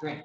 screen.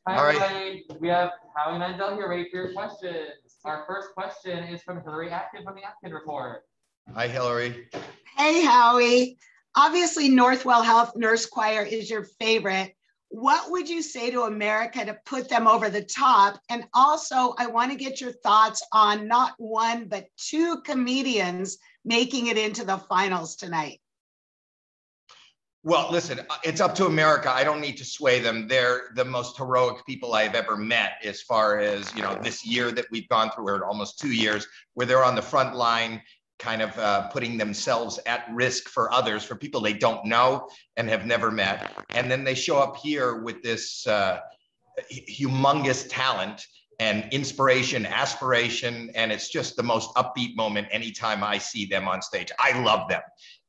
All right, everybody. We have Howie Mandel here ready for your questions. Our first question is from Hillary Atkin from the Atkin Report. Hi, Hillary. Hey, Howie. Obviously, Northwell Health Nurse Choir is your favorite. What would you say to America to put them over the top? And also, I want to get your thoughts on not one, but two comedians making it into the finals tonight. Well, listen, it's up to America. I don't need to sway them. They're the most heroic people I've ever met as far as, you know, this year that we've gone through, or almost 2 years, where they're on the front line, kind of putting themselves at risk for others, for people they don't know and have never met. And then they show up here with this humongous talent and inspiration, aspiration, and it's just the most upbeat moment anytime I see them on stage. I love them.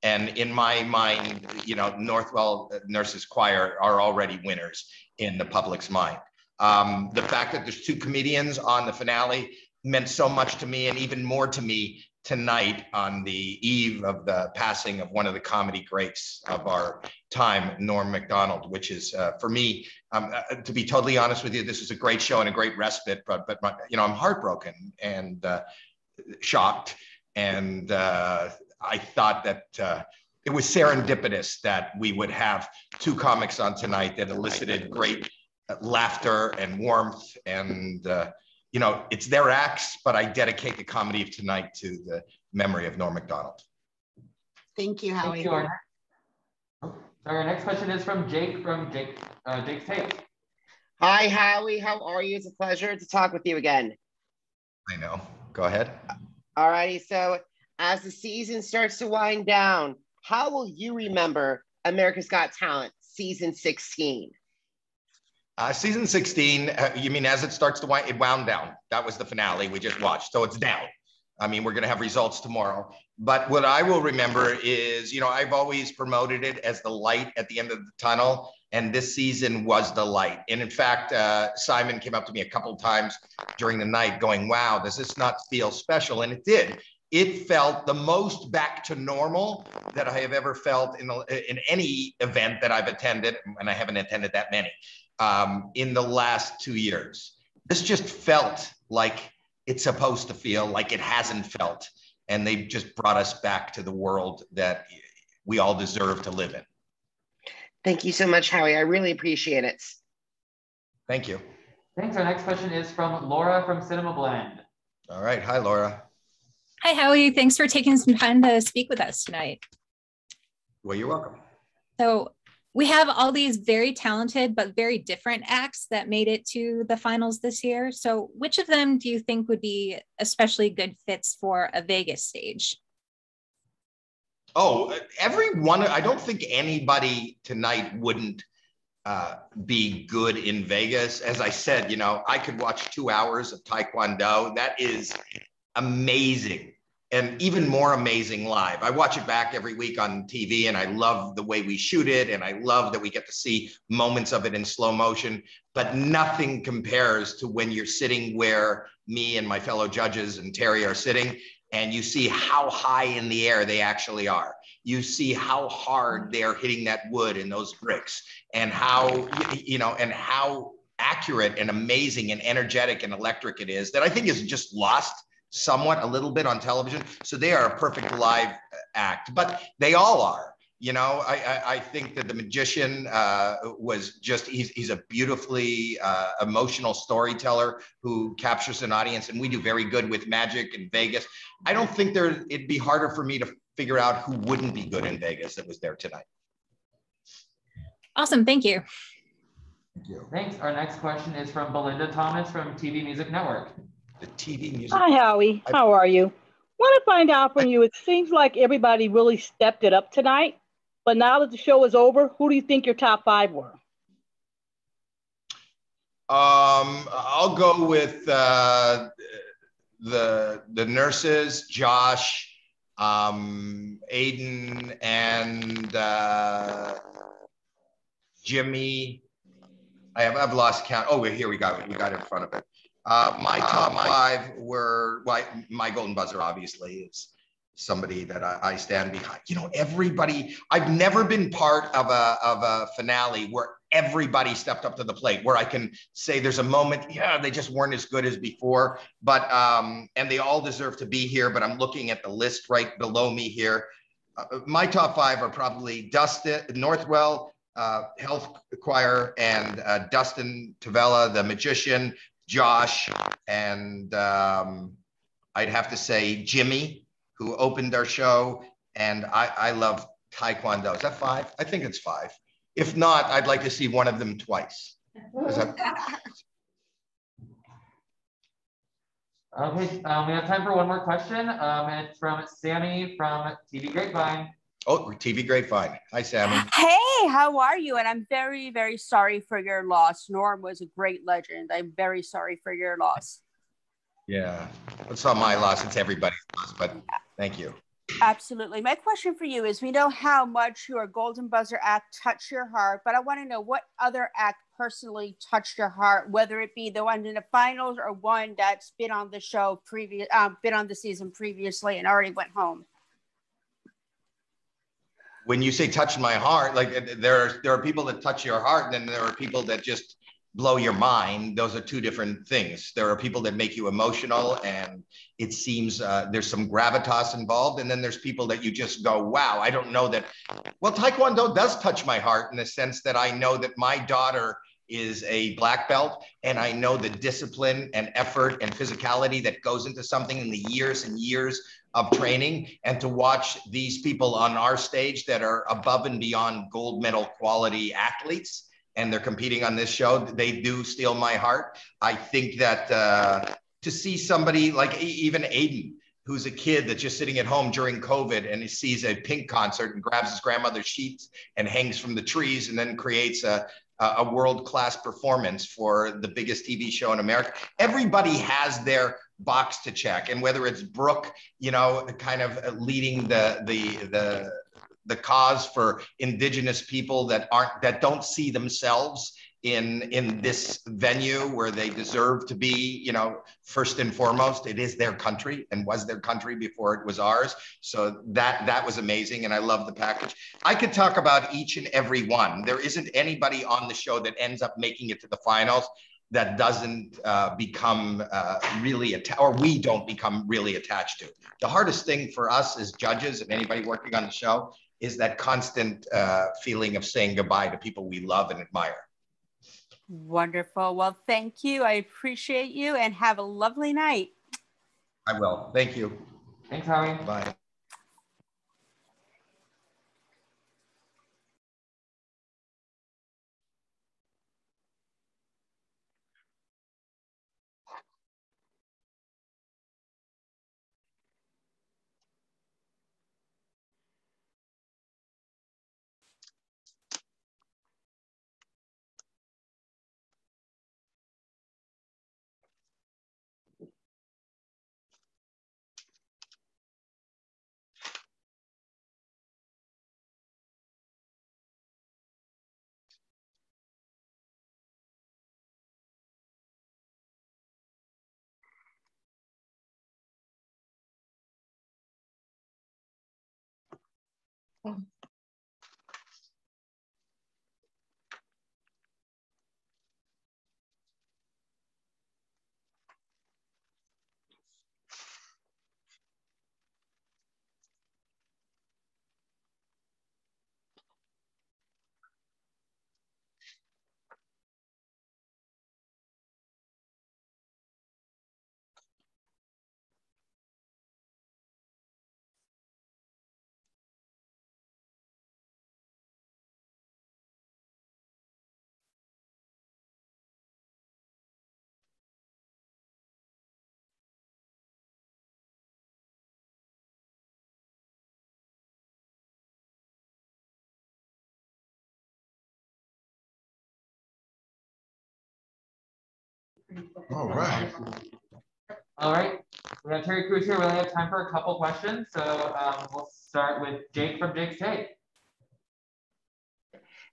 And in my mind, you know, Northwell Nurses Choir are already winners in the public's mind. The fact that there's two comedians on the finale meant so much to me, and even more to me tonight on the eve of the passing of one of the comedy greats of our time, Norm Macdonald, which is for me, to be totally honest with you, this is a great show and a great respite, but you know, I'm heartbroken and shocked. And I thought that it was serendipitous that we would have two comics on tonight that elicited great laughter and warmth. And, you know, it's their acts, but I dedicate the comedy of tonight to the memory of Norm Macdonald. Thank you, Howie. Thank you. Our next question is from Jake Jake's Take. Hi, Howie. How are you? It's a pleasure to talk with you again. I know. Go ahead. All righty. So as the season starts to wind down, how will you remember America's Got Talent season 16? Season 16, you mean as it starts to wind, it wound down. That was the finale we just watched. So it's down. I mean, we're going to have results tomorrow. But what I will remember is, you know, I've always promoted it as the light at the end of the tunnel. And this season was the light. And in fact, Simon came up to me a couple of times during the night going, wow, does this not feel special? And it did. It felt the most back to normal that I have ever felt in any event that I've attended, and I haven't attended that many, in the last 2 years. This just felt like it's supposed to feel, like it hasn't felt. And they just brought us back to the world that we all deserve to live in. Thank you so much, Howie. I really appreciate it. Thank you. Thanks. Our next question is from Laura from Cinema Blend. All right. Hi, Laura. Hi, Howie. Thanks for taking some time to speak with us tonight. Well, you're welcome. So we have all these very talented but very different acts that made it to the finals this year. So which of them do you think would be especially good fits for a Vegas stage? Oh, everyone. I don't think anybody tonight wouldn't be good in Vegas. As I said, you know, I could watch 2 hours of Taekwondo. That is amazing. And even more amazing live. I watch it back every week on TV and I love the way we shoot it. And I love that we get to see moments of it in slow motion, but nothing compares to when you're sitting where me and my fellow judges and Terry are sitting and you see how high in the air they actually are. You see how hard they're hitting that wood and those bricks and how, you know, and how accurate and amazing and energetic and electric it is that I think is just lost somewhat a little bit on television. So they are a perfect live act, but they all are. You know, I think that the magician was just, he's a beautifully emotional storyteller who captures an audience, and we do very good with magic in Vegas. I don't think it'd be harder for me to figure out who wouldn't be good in Vegas that was there tonight. Awesome, thank you. Thank you. Thanks. Our next question is from Belinda Thomas from TV Music Network. The TV music. Hi, Howie. How are you? Want to find out from you, it seems like everybody really stepped it up tonight, but now that the show is over, who do you think your top 5 were? I'll go with the nurses, Josh, Aiden, and Jimmy. I've lost count. Oh, here we got it. We got it in front of it. My top 5 were, well, my golden buzzer obviously is somebody that I stand behind. You know, everybody, I've never been part of a finale where everybody stepped up to the plate, where I can say there's a moment, yeah, they just weren't as good as before, but, and they all deserve to be here, but I'm looking at the list right below me here. My top 5 are probably Dustin, Northwell, Health Choir, and Dustin Tavella, the magician, Josh, and I'd have to say Jimmy, who opened our show, and I love Taekwondo. Is that 5? I think it's 5. If not, I'd like to see one of them twice. Okay, we have time for one more question. It's from Sammy from TV Grapevine. Oh, TV Grapevine. Hi, Sammy. Hey, how are you? And I'm very, very sorry for your loss. Norm was a great legend. I'm very sorry for your loss. Yeah, it's not my loss. It's everybody's loss, but thank you. Absolutely. My question for you is, we know how much your Golden Buzzer act touched your heart, but I want to know what other act personally touched your heart, whether it be the one in the finals or one that's been on the show been on the season previously and already went home. When you say touch my heart, like there are people that touch your heart, and then there are people that just blow your mind. Those are two different things. There are people that make you emotional, and it seems there's some gravitas involved, and then there's people that you just go, wow, I don't know that. Well, Taekwondo does touch my heart in the sense that I know that my daughter is a black belt, and I know the discipline and effort and physicality that goes into something in the years and years of training, and to watch these people on our stage that are above and beyond gold medal quality athletes, and they're competing on this show, they do steal my heart. I think that to see somebody like even Aiden, who's a kid that's just sitting at home during COVID, and he sees a Pink concert and grabs his grandmother's sheets and hangs from the trees, and then creates a world-class performance for the biggest TV show in America. Everybody has their box to check, and whether it's Brooke, you know, kind of leading the cause for Indigenous people that don't see themselves in this venue where they deserve to be, you know, first and foremost. It is their country and was their country before it was ours. So that was amazing, and I love the package. I could talk about each and every one. There isn't anybody on the show that ends up making it to the finals that doesn't become really or we don't become really attached to. The hardest thing for us as judges and anybody working on the show is that constant feeling of saying goodbye to people we love and admire. Wonderful. Well, thank you. I appreciate you, and have a lovely night. I will. Thank you. Thanks, Howie. Bye. All right. All right. We have Terry Crews here. We only have time for a couple questions. So we'll start with Jake from Jake's Take.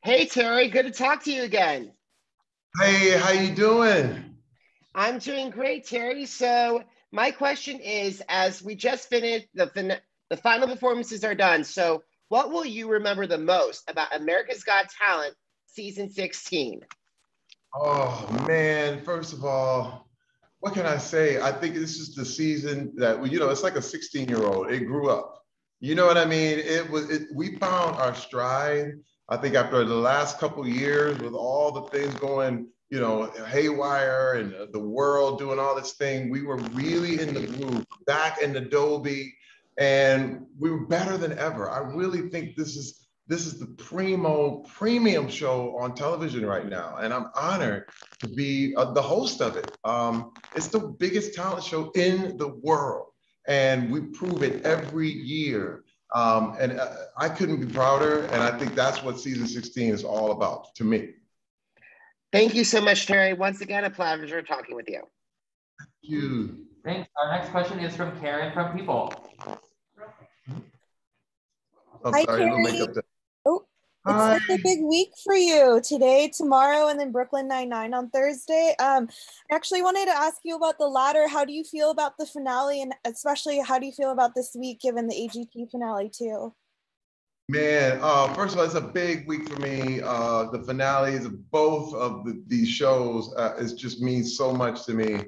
Hey, Terry, good to talk to you again. Hey, how you doing? I'm doing great, Terry. So my question is, as we just finished, the final performances are done. So what will you remember the most about America's Got Talent season 16? Oh, man. First of all, what can I say? I think this is the season that, you know, it's like a 16-year-old. It grew up. You know what I mean? We found our stride. I think after the last couple of years with all the things going, you know, haywire and the world doing all this thing, we were really in the groove, back in Adobe, and we were better than ever. I really think this is the premium show on television right now, and I'm honored to be the host of it. It's the biggest talent show in the world, and we prove it every year. And I couldn't be prouder, and I think that's what season 16 is all about to me. Thank you so much, Terry. Once again, a pleasure talking with you. Thank you. Thanks. Our next question is from Karen from People. I'm Hi, sorry, a little Carrie. makeup. Oh, Hi. it's a big week for you today, tomorrow, and then Brooklyn Nine-Nine on Thursday. I actually wanted to ask you about the latter. How do you feel about the finale, and especially how do you feel about this week given the AGT finale too? Man, first of all, it's a big week for me. The finales of both of these shows it just means so much to me.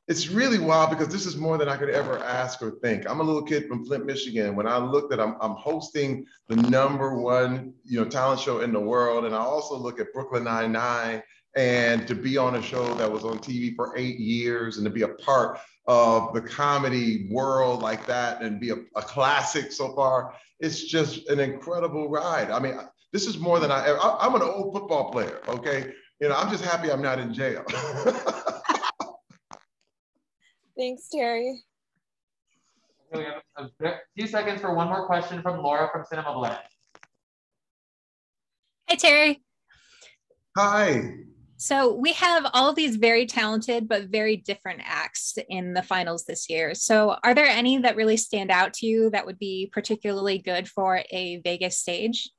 It's really wild because this is more than I could ever ask or think. I'm a little kid from Flint, Michigan. When I looked at, I'm hosting the #1, talent show in the world, and I also look at Brooklyn Nine-Nine, and to be on a show that was on TV for 8 years and to be a part of the comedy world like that and be a classic so far. It's just an incredible ride. I mean, this is more than I'm an old football player, okay? I'm just happy I'm not in jail. Thanks, Terry. We have a few seconds for one more question from Laura from Cinema Blend. Hi, Terry. Hi. So we have all these very talented but very different acts in the finals this year. So are there any that really stand out to you that would be particularly good for a Vegas stage?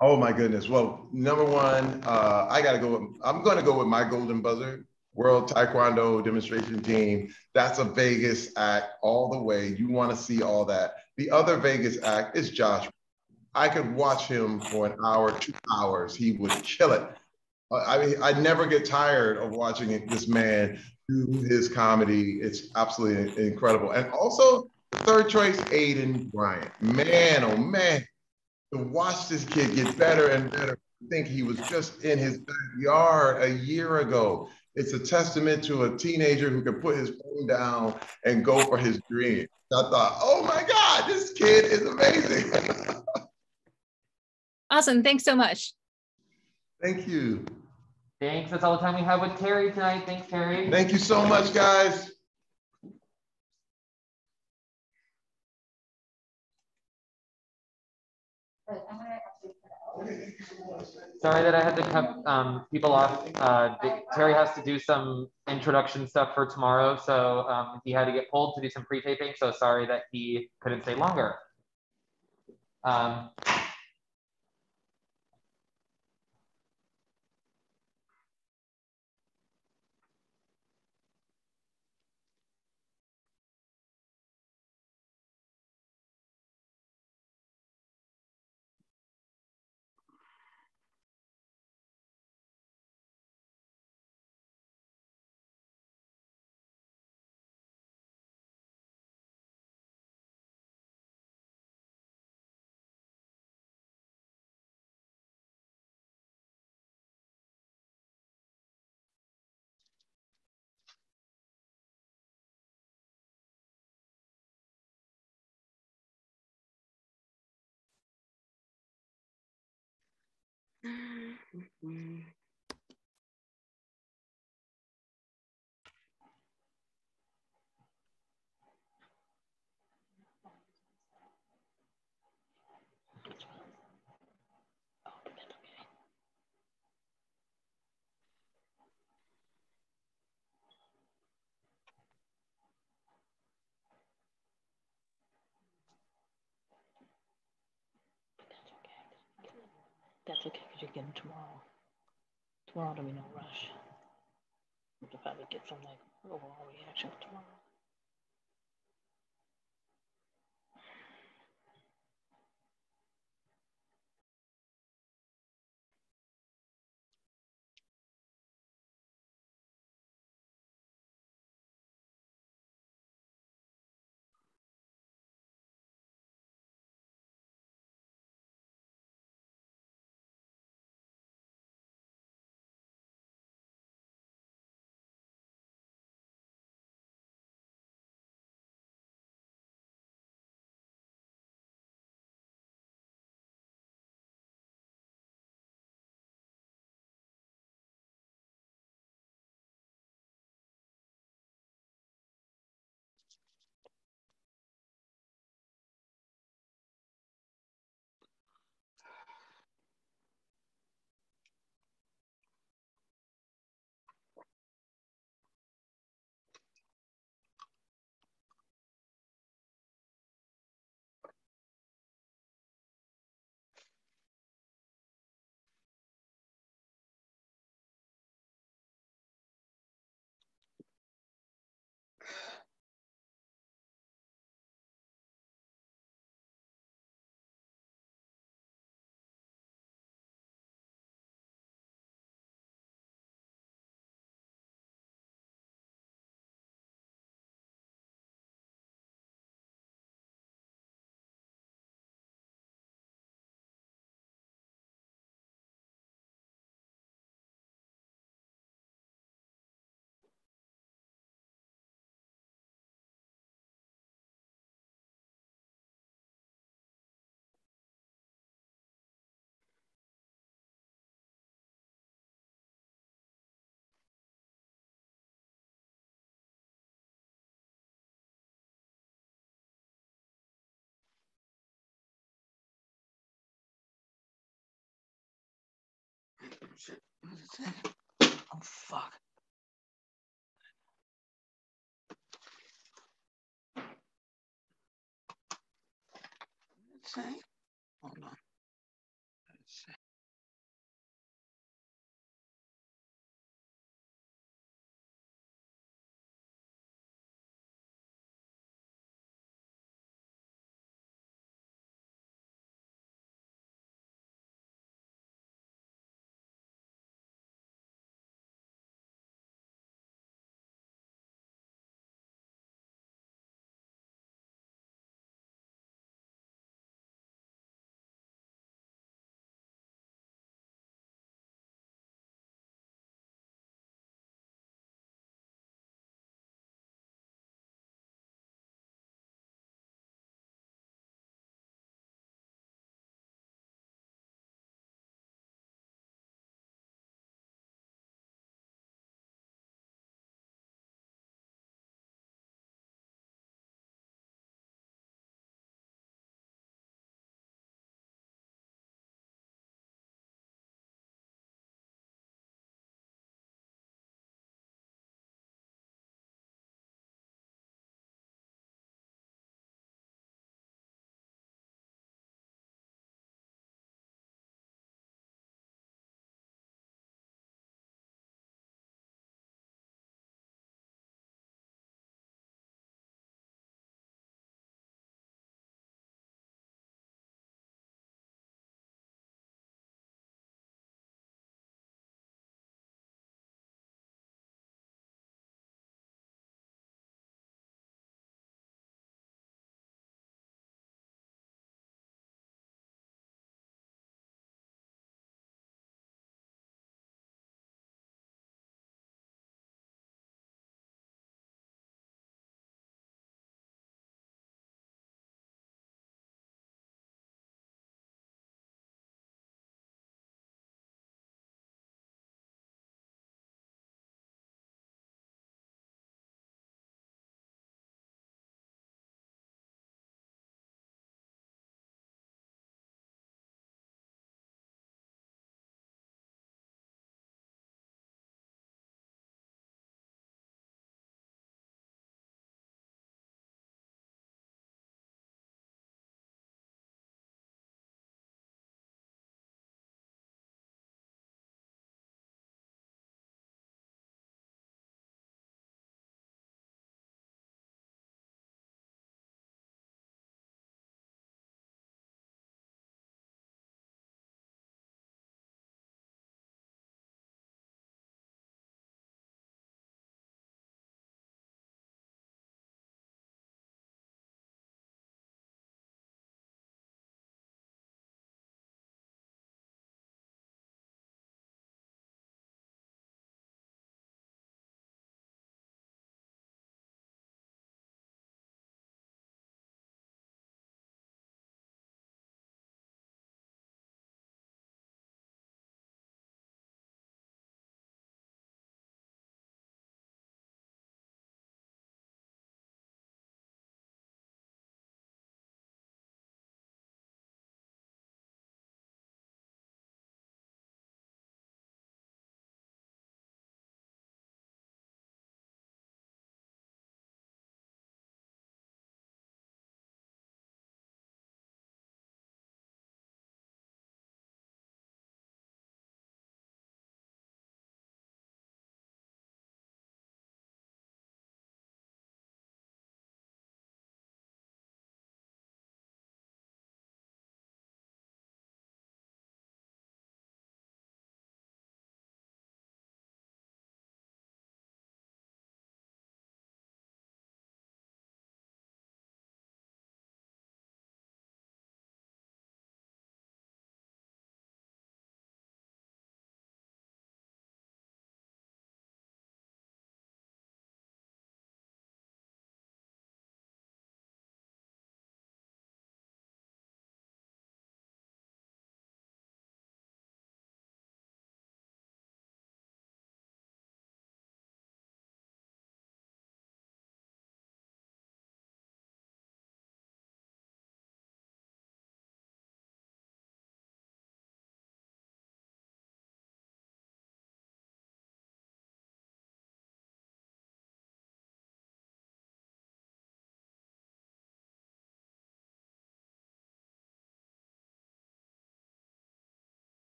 Oh my goodness. Well, #1, I'm going to go with my golden buzzer, World Taekwondo Demonstration Team. That's a Vegas act all the way. You want to see all that. The other Vegas act is Josh. I could watch him for an hour, 2 hours. He would kill it. I mean, I never get tired of watching this man do his comedy. It's absolutely incredible. And also, third choice, Aiden Bryant. Man, oh man, to watch this kid get better and better. I think he was just in his backyard a year ago. It's a testament to a teenager who can put his phone down and go for his dream. I thought, oh my God, this kid is amazing. Awesome. Thanks so much. Thank you. Thanks. That's all the time we have with Terry tonight. Thanks, Terry. Thank you so much, guys. Sorry that I had to cut people off. Terry has to do some introduction stuff for tomorrow, so he had to get pulled to do some pre-taping. So sorry that he couldn't stay longer. That's okay, because you get them tomorrow. Tomorrow there'll be no rush. We'll probably get some like overall reaction tomorrow. shit. What does it say? Oh, fuck. What does it say? Hold on. What does it say?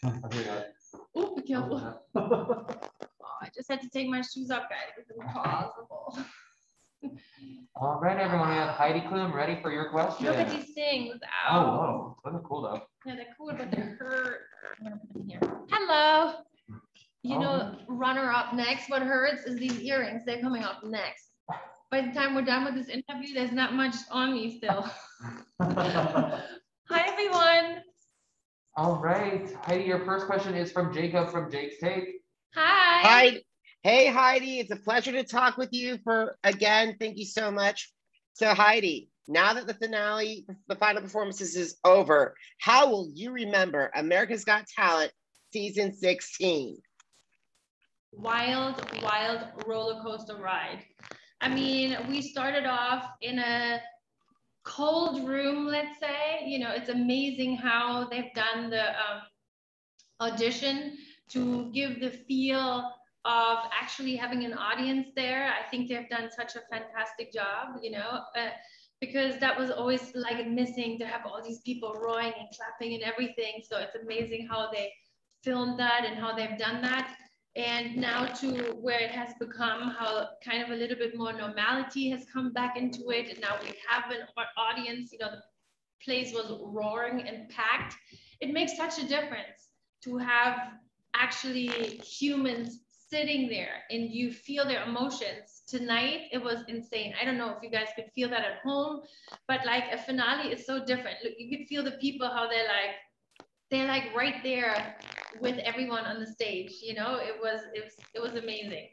Oh, be careful. Oh, I just had to take my shoes off, guys. It's impossible. All right, everyone, we have Heidi Klum ready for your question. Look at these things. Oh, Ow. whoa, those are cool though. Yeah, they're cool, but they hurt. I'm gonna put them here. Hello. You know, runner up next, what hurts is these earrings. They're coming up next. By the time we're done with this interview, there's not much on me still. Hi, everyone. All right, Heidi, your first question is from Jacob from Jake's Take. Hi. Hi. Hey, Heidi. It's a pleasure to talk with you again. Thank you so much. So, Heidi, now that the finale, the final performances is over, how will you remember America's Got Talent season 16? Wild, wild roller coaster ride. I mean, we started off in a cold room, let's say. You know, it's amazing how they've done the audition to give the feel of actually having an audience there. I think they've done such a fantastic job, you know, because that was always like missing, to have all these people roaring and clapping and everything. So it's amazing how they filmed that and how they've done that. And now to where it has become, how kind of a little bit more normality has come back into it. And now we have an audience, you know, the place was roaring and packed. It makes such a difference to have actually humans sitting there and you feel their emotions. Tonight, it was insane. I don't know if you guys could feel that at home, but like a finale is so different. Look, you could feel the people, how they're like right there with everyone on the stage. You know, it was amazing.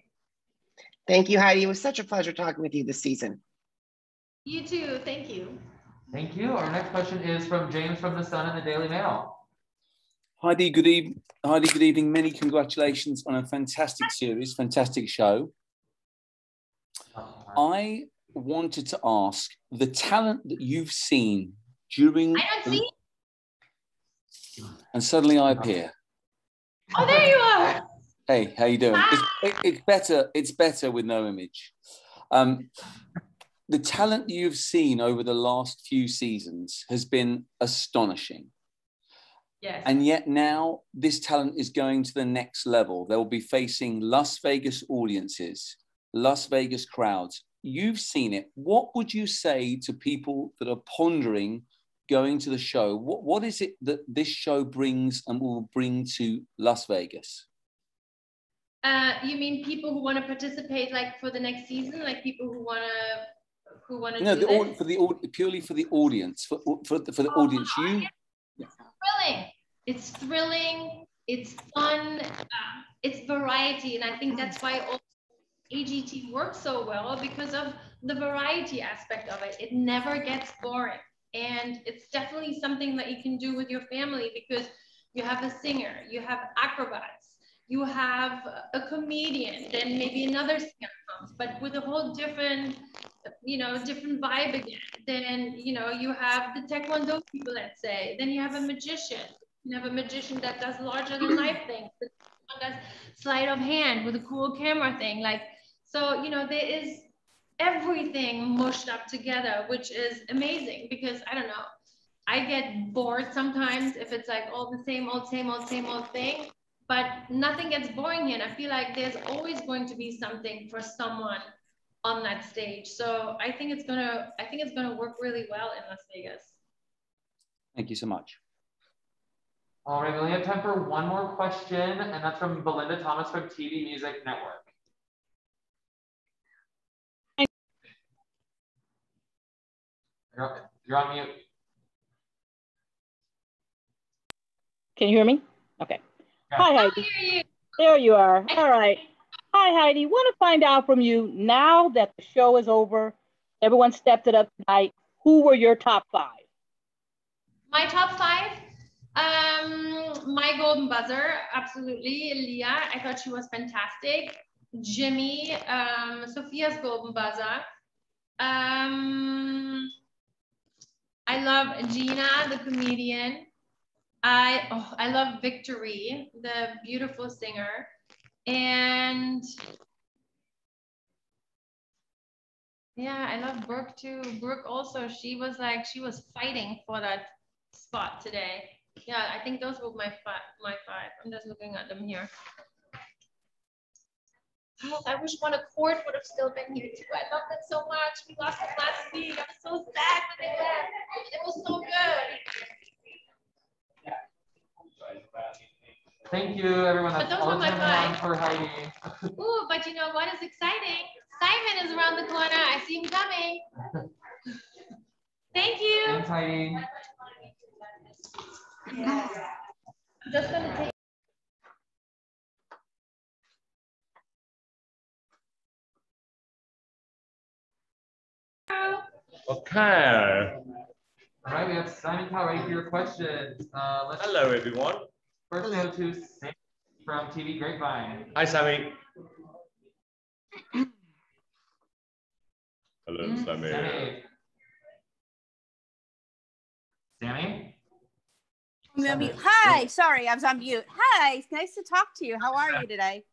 Thank you, Heidi. It was such a pleasure talking with you this season. You too. Thank you. Thank you. Our next question is from James from the Sun and the Daily Mail. Heidi, good evening. Heidi, good evening. Many congratulations on a fantastic series, fantastic show. I wanted to ask the talent that you've seen during. I don't see. And suddenly I appear. Oh, there you are. Hey, how you doing? It's better with no image. The talent you've seen over the last few seasons has been astonishing. Yes. And yet now this talent is going to the next level. They'll be facing Las Vegas audiences, Las Vegas crowds. You've seen it. What would you say to people that are pondering going to the show? What is it that this show brings and will bring to Las Vegas? You mean people who want to participate, like for the next season, like people who want to no, do this? Purely for the audience, for the audience. It's thrilling, it's fun, it's variety, and I think that's why also AGT works so well, because of the variety aspect of it. It never gets boring, and it's definitely something that you can do with your family, because you have a singer, you have acrobats, you have a comedian, then maybe another singer comes, but with a whole different, you know, different vibe again. Then, you know, you have the Taekwondo people, let's say, then you have a magician. You have a magician that does larger than life things. One does sleight of hand with a cool camera thing. Like, so, you know, there is everything mushed up together, which is amazing, because I don't know, I get bored sometimes if it's like all the same old thing, but nothing gets boring here. And I feel like there's always going to be something for someone on that stage. So I think it's gonna work really well in Las Vegas. Thank you so much. All right, we only have time for one more question, and that's from Belinda Thomas from TV Music Network. You're on mute. Can you hear me? Okay. Yeah. Hi, Heidi. There you are. All right. Hi, Heidi. Want to find out from you, now that the show is over, everyone stepped it up tonight, who were your top 5? My top 5? My golden buzzer, absolutely. Leah, I thought she was fantastic. Jimmy, Sophia's golden buzzer. I love Gina, the comedian. I love Victory, the beautiful singer. And yeah, I love Brooke too. Brooke also, she was fighting for that spot today. Yeah, I think those were my five. I'm just looking at them here. Oh, I wish One Accord would have still been here too. I love them so much. We lost them last week. I was so sad when they left. It was so good. Thank you, everyone. But That's those all were my the time five. for Heidi. Ooh, but you know what is exciting? Simon is around the corner. I see him coming. Thank you. Thanks, Heidi. Yeah. Just gonna take. Okay. All right, we have Simon Cowell ready for your questions. Hello, everyone. First, go to Sam from TV Grapevine. Hi, Sammy. Hello, Sammy. Sammy? I'm on mute. Hi, sorry, I was on mute. Hi, it's nice to talk to you. How are you today?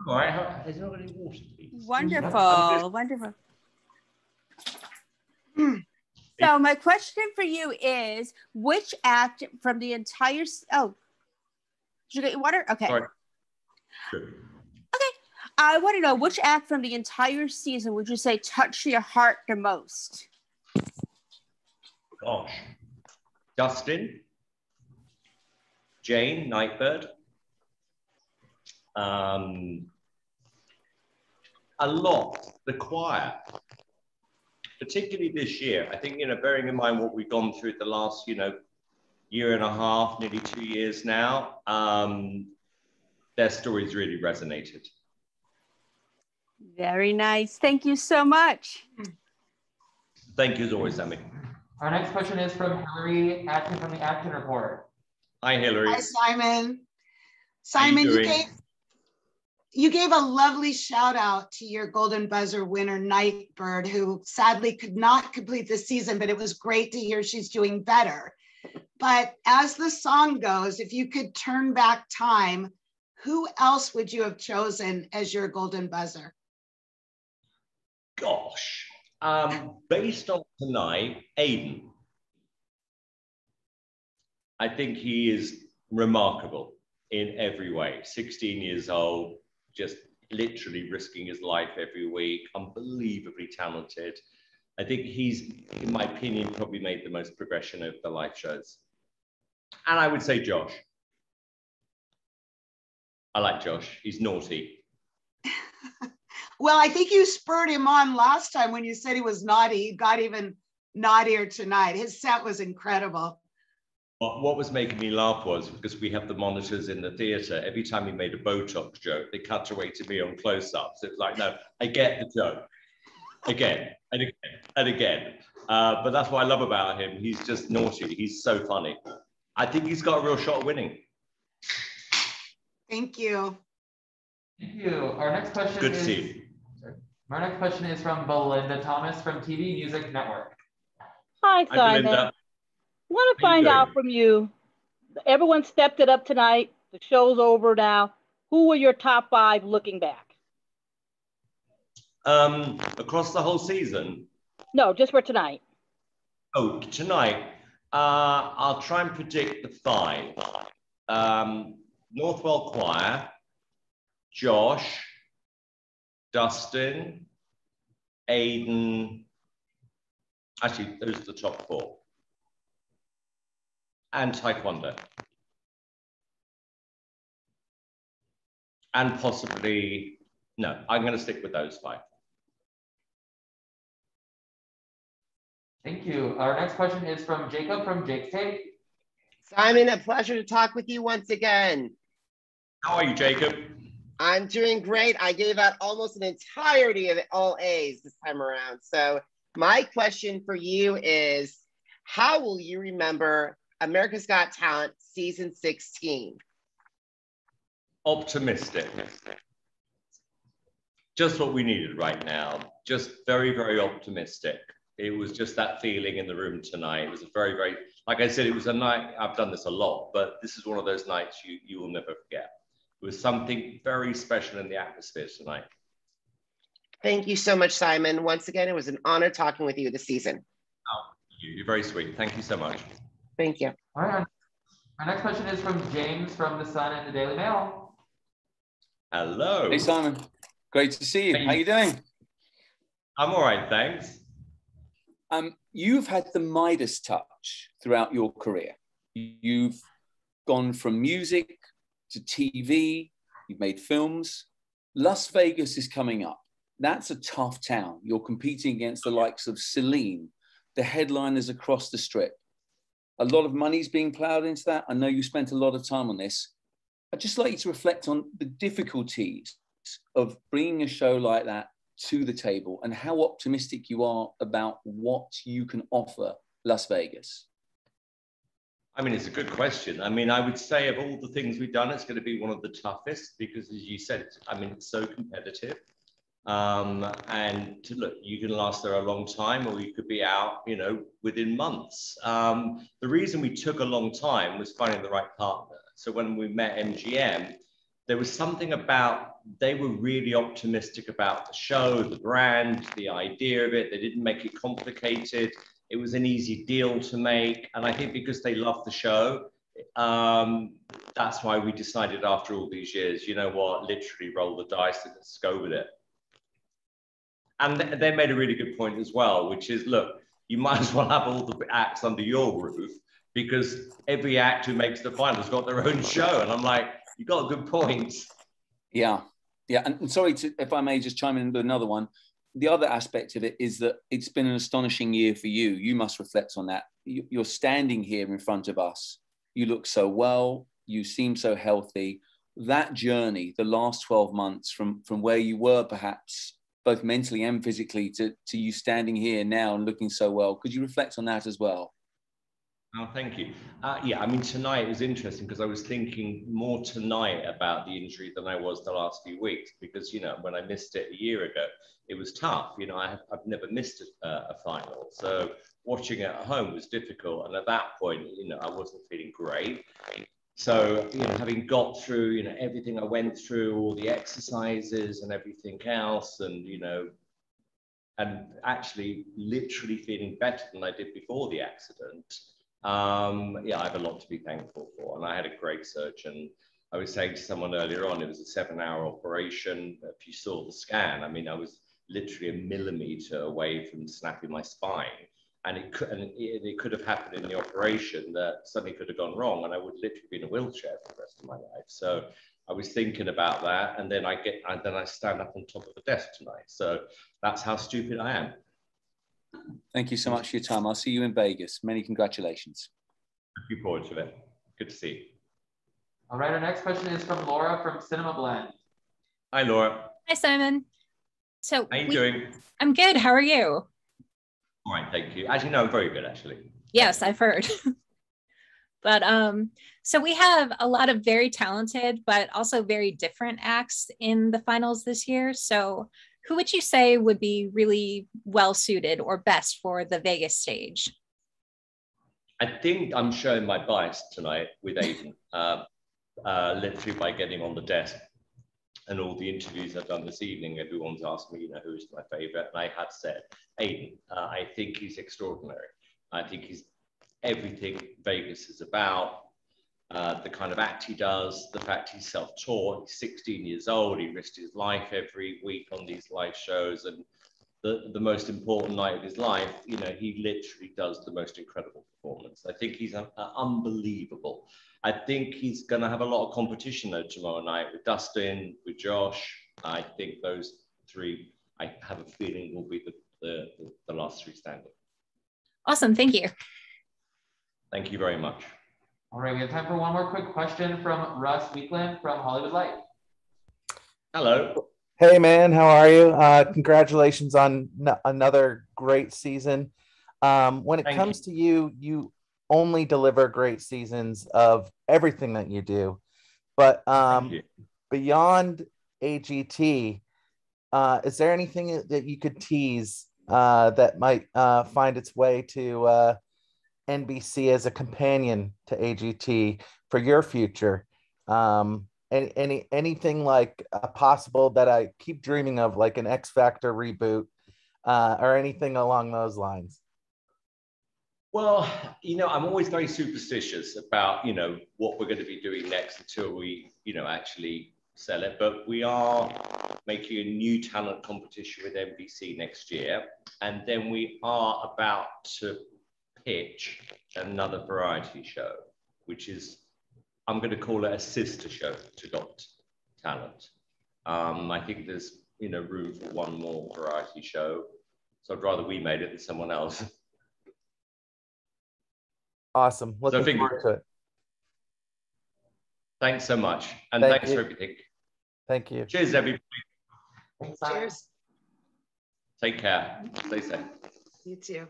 All right. There's not any water, please. Wonderful, wonderful. So my question for you is, which act from the entire, did you get your water? Okay. Sorry. Good. Okay. I want to know, which act from the entire season would you say touched your heart the most? Gosh. Dustin. Jane, Nightbird. A lot. The choir. Particularly this year. I think, bearing in mind what we've gone through the last, year and a half, nearly 2 years now, their stories really resonated. Very nice. Thank you so much. Thank you as always, Sammy. Our next question is from Hillary Atkin from the Atkin Report. Hi, Hillary. Hi, Simon. Simon, you gave a lovely shout out to your Golden Buzzer winner, Nightbird, who sadly could not complete the season, but it was great to hear she's doing better. But as the song goes, if you could turn back time, who else would you have chosen as your Golden Buzzer? Gosh, based on tonight, Aiden. I think he is remarkable in every way. 16 years old, just literally risking his life every week, unbelievably talented. I think he's, in my opinion, probably made the most progression over the live shows. And I would say Josh. I like Josh. He's naughty. Well, I think you spurred him on last time when you said he was naughty. He got even naughtier tonight. His set was incredible. What was making me laugh was, because we have the monitors in the theater, every time he made a Botox joke, they cut away to me on close-ups. It was like, no, I get the joke. Again, and again, and again. But that's what I love about him. He's just naughty. He's so funny. I think he's got a real shot at winning. Thank you. Thank you. Our next question Good to see you. Our next question is from Belinda Thomas from TV Music Network. Hi, Simon. Belinda. Want to find out from you. Everyone stepped it up tonight. The show's over now. Who were your top 5 looking back? Across the whole season? No, just for tonight. Oh, tonight. I'll try and predict the 5. Northwell Choir, Josh, Dustin, Aiden. Actually, those are the top 4. And Taekwondo. And possibly, no, I'm going to stick with those 5. Thank you. Our next question is from Jacob from Jake's Take. Simon, a pleasure to talk with you once again. How are you, Jacob? I'm doing great. I gave out almost an entirety of all A's this time around. So my question for you is, how will you remember America's Got Talent season 16? Optimistic. Just what we needed right now. Just very, very optimistic. It was just that feeling in the room tonight. It was a very, very, like I said, it was a night, I've done this a lot, but this is one of those nights you will never forget. It was something very special in the atmosphere tonight. Thank you so much, Simon. Once again, it was an honor talking with you this season. Oh, you're very sweet. Thank you so much. Thank you. All right. Our next question is from James from The Sun and the Daily Mail. Hello. Hey, Simon. Great to see you. How you doing? I'm all right, thanks. You've had the Midas touch throughout your career. You've gone from music to TV. You've made films. Las Vegas is coming up. That's a tough town. You're competing against the likes of Celine, the headliners across the strip. A lot of money's being plowed into that. I know you spent a lot of time on this. I'd just like you to reflect on the difficulties of bringing a show like that to the table and how optimistic you are about what you can offer Las Vegas. I mean, it's a good question. I mean, I would say of all the things we've done, it's going to be one of the toughest because, as you said, it's so competitive. And look, you can last there a long time, or you could be out, within months. The reason we took a long time was finding the right partner. So when we met MGM, there was something about, they were really optimistic about the show, the brand, the idea of it. They didn't make it complicated. It was an easy deal to make. And I think because they loved the show, that's why we decided after all these years, you know what, literally roll the dice and let's go with it. And they made a really good point as well, which is, look, you might as well have all the acts under your roof because every act who makes the final has got their own show. And I'm like, you got a good point. Yeah. And sorry if I may just chime in with another one. The other aspect of it is that it's been an astonishing year for you. You must reflect on that. You're standing here in front of us. You look so well. You seem so healthy. That journey, the last 12 months from where you were perhaps both mentally and physically to you standing here now and looking so well. Could you reflect on that as well? Oh, thank you. Yeah, I mean, tonight was interesting because I was thinking more tonight about the injury than I was the last few weeks because, when I missed it a year ago, it was tough. I've never missed a final. So watching it at home was difficult. And at that point, I wasn't feeling great. So, having got through, everything I went through, all the exercises and everything else, and actually literally feeling better than I did before the accident. I have a lot to be thankful for. And I had a great surgeon. I was saying to someone earlier on, it was a 7-hour operation. If you saw the scan, I mean, I was literally a millimeter away from snapping my spine. And it could have happened in the operation that something could have gone wrong and I would literally be in a wheelchair for the rest of my life. So I was thinking about that. And then I stand up on top of the desk tonight. So that's how stupid I am. Thank you so much for your time. I'll see you in Vegas. Many congratulations. Looking forward to it. Good to see you. All right, our next question is from Laura from Cinema Blend. Hi, Laura. Hi, Simon. So how you doing? I'm good. How are you? All right, thank you. Actually, no, I'm very good, actually. Yes, I've heard. But so we have a lot of very talented, but also very different acts in the finals this year. So who would you say would be really well suited or best for the Vegas stage? I think I'm showing my bias tonight with Aiden, literally by getting on the desk and all the interviews I've done this evening. Everyone's asked me, who's my favorite, and I had said Aiden. I think he's extraordinary. I think he's everything Vegas is about. The kind of act he does, the fact he's self-taught, he's 16 years old, he risked his life every week on these live shows, and the most important night of his life, he literally does the most incredible performance. I think he's unbelievable. I think he's going to have a lot of competition though tomorrow night with Dustin, with Josh. I think those three, I have a feeling, will be the last three standing. Awesome, thank you. Thank you very much. All right, we have time for one more quick question from Russ Weekland from Hollywood Life. Hello. Hey, man, how are you? Congratulations on another great season. When it comes to you, you only deliver great seasons of everything that you do. But beyond AGT, is there anything that you could tease that might find its way to NBC as a companion to AGT for your future? Anything like possible that I keep dreaming of, like an X Factor reboot or anything along those lines? Well, you know, I'm always very superstitious about, you know, what we're going to be doing next until we, you know, actually sell it. But we are making a new talent competition with NBC next year. And then we are about to pitch another variety show, which is, I'm going to call it a sister show to Got Talent. I think there's, you know, room for one more variety show. So I'd rather we made it than someone else. Awesome. Looking forward to it. Thanks so much. And thanks for everything. Thank you. Cheers, everybody. Cheers. Take care. Stay safe. You too.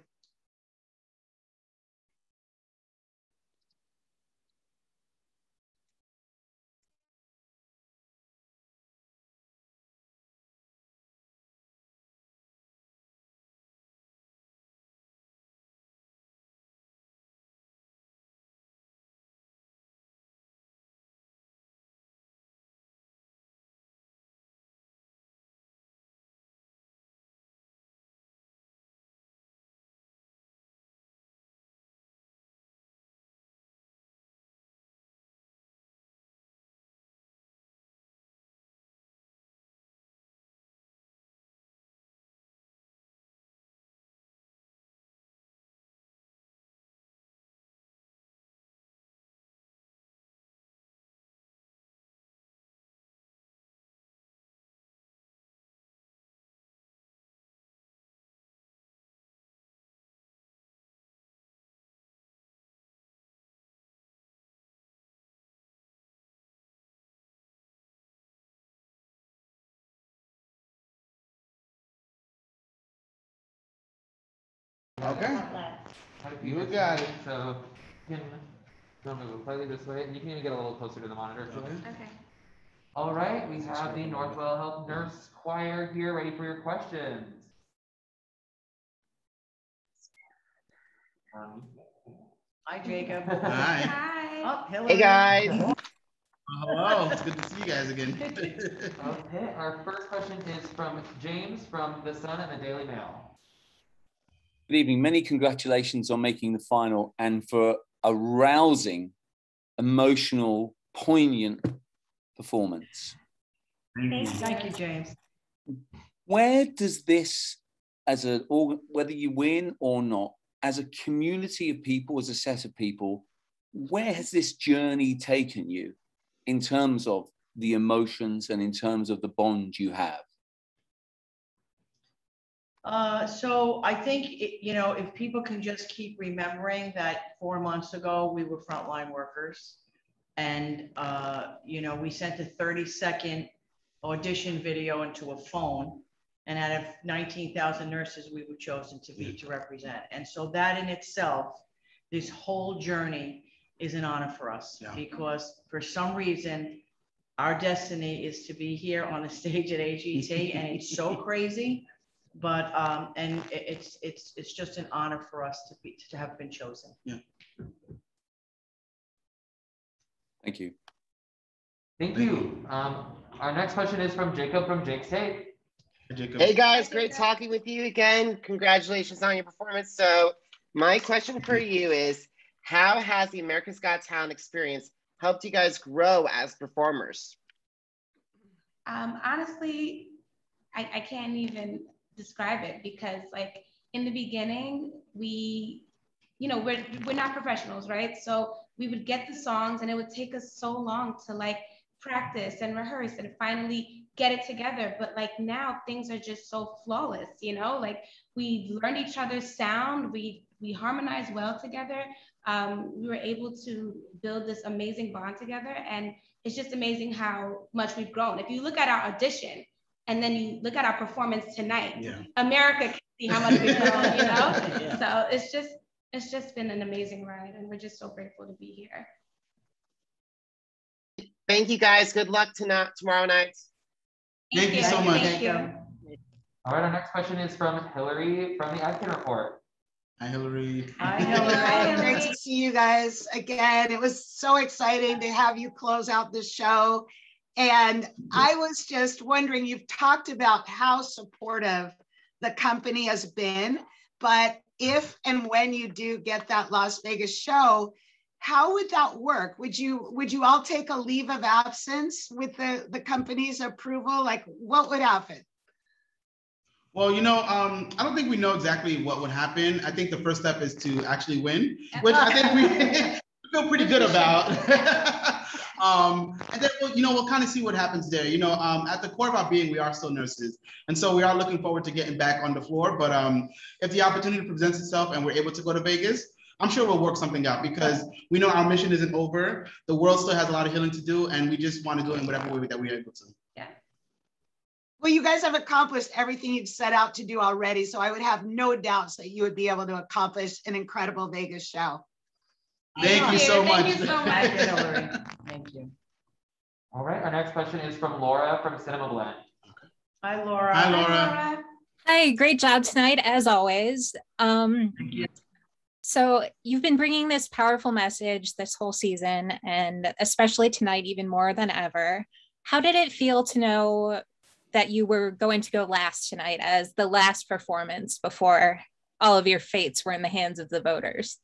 Okay. You got it. So you can move slightly this way, and you can even get a little closer to the monitor. Okay. All right, we have the Northwell Health Nurse Choir here, ready for your questions. Hi, Jacob. Hi. Hi. Oh, hello. Hey, guys. Hello. It's good to see you guys again. Okay, our first question is from James from The Sun and the Daily Mail. Good evening. Many congratulations on making the final and for a rousing, emotional, poignant performance. Thank you, James. Where does this, whether you win or not, as a community of people, as a set of people, where has this journey taken you in terms of the emotions and in terms of the bond you have? So I think, you know, if people can just keep remembering that 4 months ago, we were frontline workers and, you know, we sent a 30-second audition video into a phone, and out of 19,000 nurses, we were chosen to represent. And so that in itself, this whole journey is an honor for us because for some reason, our destiny is to be here on the stage at AGT, and it's so crazy. But and it's just an honor for us to have been chosen. Yeah. Thank you. Thank you. Our next question is from Jacob from Jake's Tape. Hey guys, great talking with you again. Congratulations on your performance. So my question for you is, how has the America's Got Talent experience helped you guys grow as performers? Honestly, I can't even describe it because like in the beginning, we're not professionals, right? So we would get the songs and it would take us so long to like practice and rehearse and finally get it together. But like now things are just so flawless, you know, like we learned each other's sound, we harmonize well together. We were able to build this amazing bond together, and it's just amazing how much we've grown. If you look at our audition and then you look at our performance tonight, America can see how much we've grown, you know? So it's just been an amazing ride, and we're just so grateful to be here. Thank you guys. Good luck tomorrow night. Thank you so much. Thank you. All right, our next question is from Hillary from the Adkin Report. Hi, Hillary. Hi, Hillary. Great to see you guys again. It was so exciting to have you close out the show. And I was just wondering, you've talked about how supportive the company has been, but if and when you do get that Las Vegas show, how would that work? Would you all take a leave of absence with the company's approval? Like, what would happen? Well, I don't think we know exactly what would happen. I think the first step is to actually win, which I think we feel pretty good about. And then, we'll kind of see what happens there. At the core of our being, we are still nurses. And so we are looking forward to getting back on the floor. But if the opportunity presents itself and we're able to go to Vegas, I'm sure we'll work something out because we know our mission isn't over. The world still has a lot of healing to do, and we just want to do it in whatever way that we are able to. Yeah. Well, you guys have accomplished everything you've set out to do already, so I would have no doubts that you would be able to accomplish an incredible Vegas show. Thank you so much. Thank you so much. Thank you, Hillary. Thank you. All right, our next question is from Laura from Cinema Blend. Hi, Laura. Hi, Laura. Hi, great job tonight, as always. Thank you. So you've been bringing this powerful message this whole season, and especially tonight, even more than ever. How did it feel to know that you were going to go last tonight as the last performance before all of your fates were in the hands of the voters?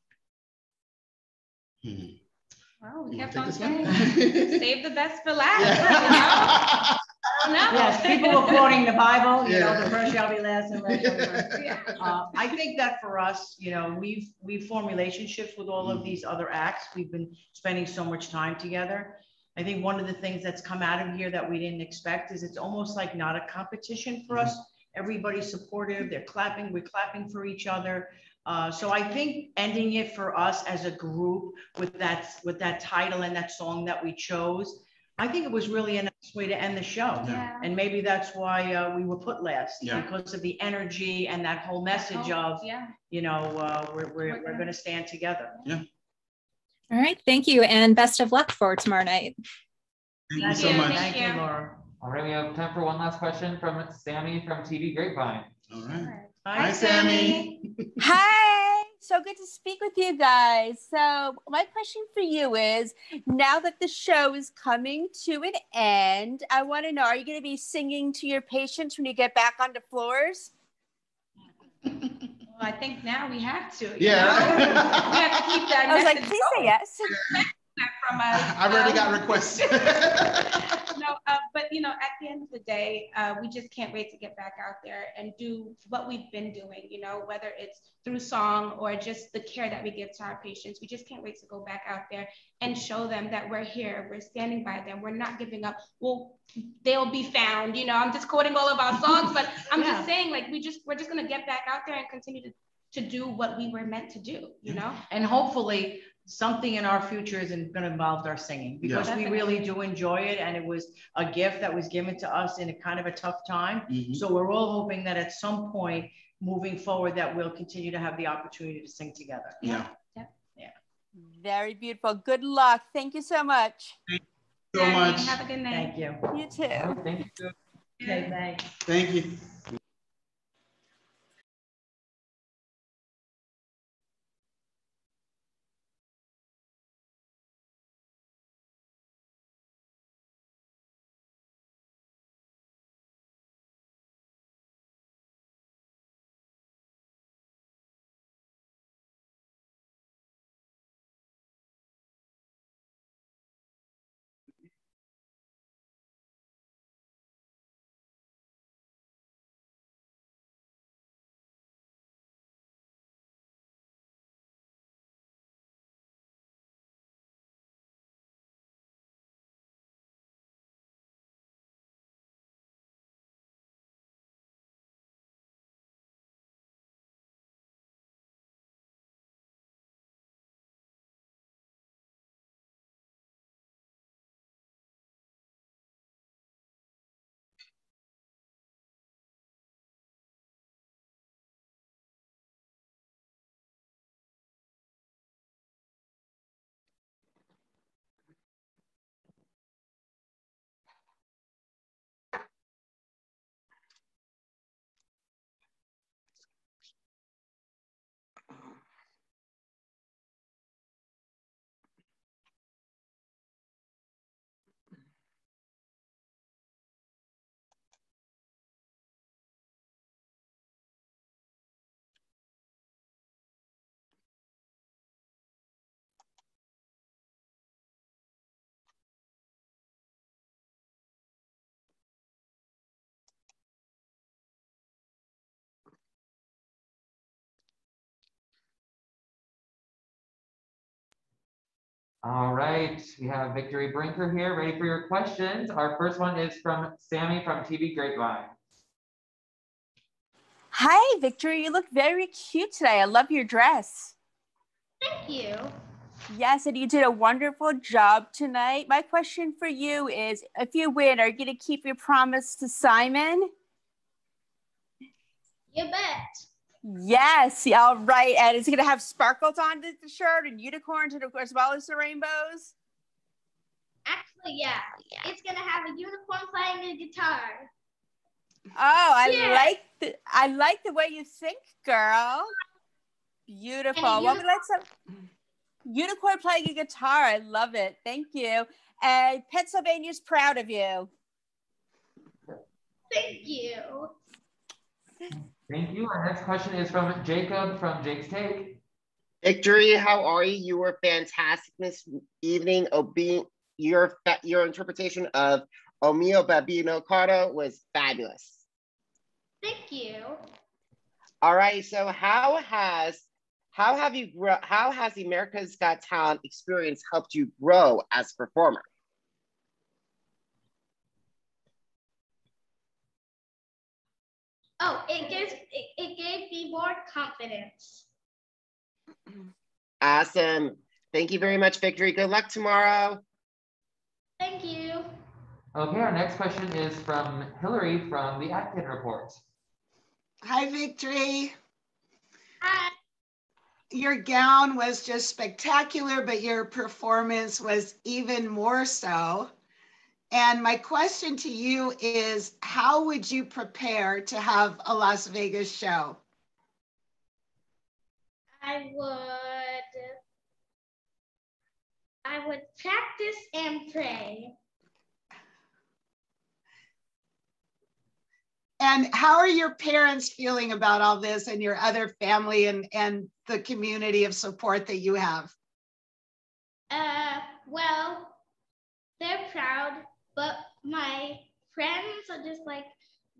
Wow, we kept on saying, save the best for last. You know? Yes, people were quoting the Bible, the first shall be last and last shall be first. I think that for us, we've formed relationships with all of these other acts. We've been spending so much time together. I think one of the things that's come out of here that we didn't expect is it's almost like not a competition for us. Everybody's supportive, they're clapping, we're clapping for each other. So I think ending it for us as a group with that title and that song that we chose, I think it was really a nice way to end the show. Yeah. And maybe that's why we were put last, because of the energy and that whole message of, we're going to stand together. Yeah. All right, thank you, and best of luck for tomorrow night. Thank you so much. Thank you, Laura. All right, we have time for one last question from Sammy from TV Grapevine. All right. Hi, Sammy. Hi, so good to speak with you guys. So my question for you is, now that the show is coming to an end, I want to know, are you going to be singing to your patients when you get back on the floors? Well, I think now we have to. Yeah. We have to keep that. I was like, please say yes. From us. I've already got requests. No, but at the end of the day, we just can't wait to get back out there and do what we've been doing, whether it's through song or just the care that we give to our patients. We just can't wait to go back out there and show them that we're here, we're standing by them, we're not giving up. Well, they'll be found, I'm just quoting all of our songs, but I'm just saying, like, we're just gonna get back out there and continue to do what we were meant to do, And hopefully something in our future isn't going to involve our singing, because we really do enjoy it, and it was a gift that was given to us in a kind of a tough time. So we're all hoping that at some point moving forward that we'll continue to have the opportunity to sing together. Yeah. Very beautiful. Good luck. Thank you so much. Thank you so much. Have a good night. Thank you. You too. Thank you. Okay, thanks. Thank you. All right, we have Victory Brinker here, ready for your questions. Our first one is from Sammy from TV Grapevine. Hi, Victory. You look very cute today. I love your dress. Thank you. Yes, and you did a wonderful job tonight. My question for you is, if you win, are you going to keep your promise to Simon? You bet. Yes, all right. And is it going to have sparkles on the shirt and unicorns and as well as the rainbows? Actually, yeah. It's going to have a unicorn playing a guitar. Oh, I like the way you think, girl. Beautiful. Well, let's unicorn playing a guitar. I love it. Thank you. And Pennsylvania's proud of you. Thank you. Thank you. Our next question is from Jacob from Jake's Take. Victory, how are you? You were fantastic this evening. Your interpretation of O Mio Babino Cardo was fabulous. Thank you. All right. So how has the America's Got Talent experience helped you grow as a performer? Oh, it gave me more confidence. Awesome. Thank you very much, Victory. Good luck tomorrow. Thank you. Okay, our next question is from Hillary from the Acton Report. Hi, Victory. Hi. Your gown was just spectacular, but your performance was even more so. And my question to you is, how would you prepare to have a Las Vegas show? I would practice and pray. And how are your parents feeling about all this and your other family and the community of support that you have? Well, they're proud, but my friends are just like,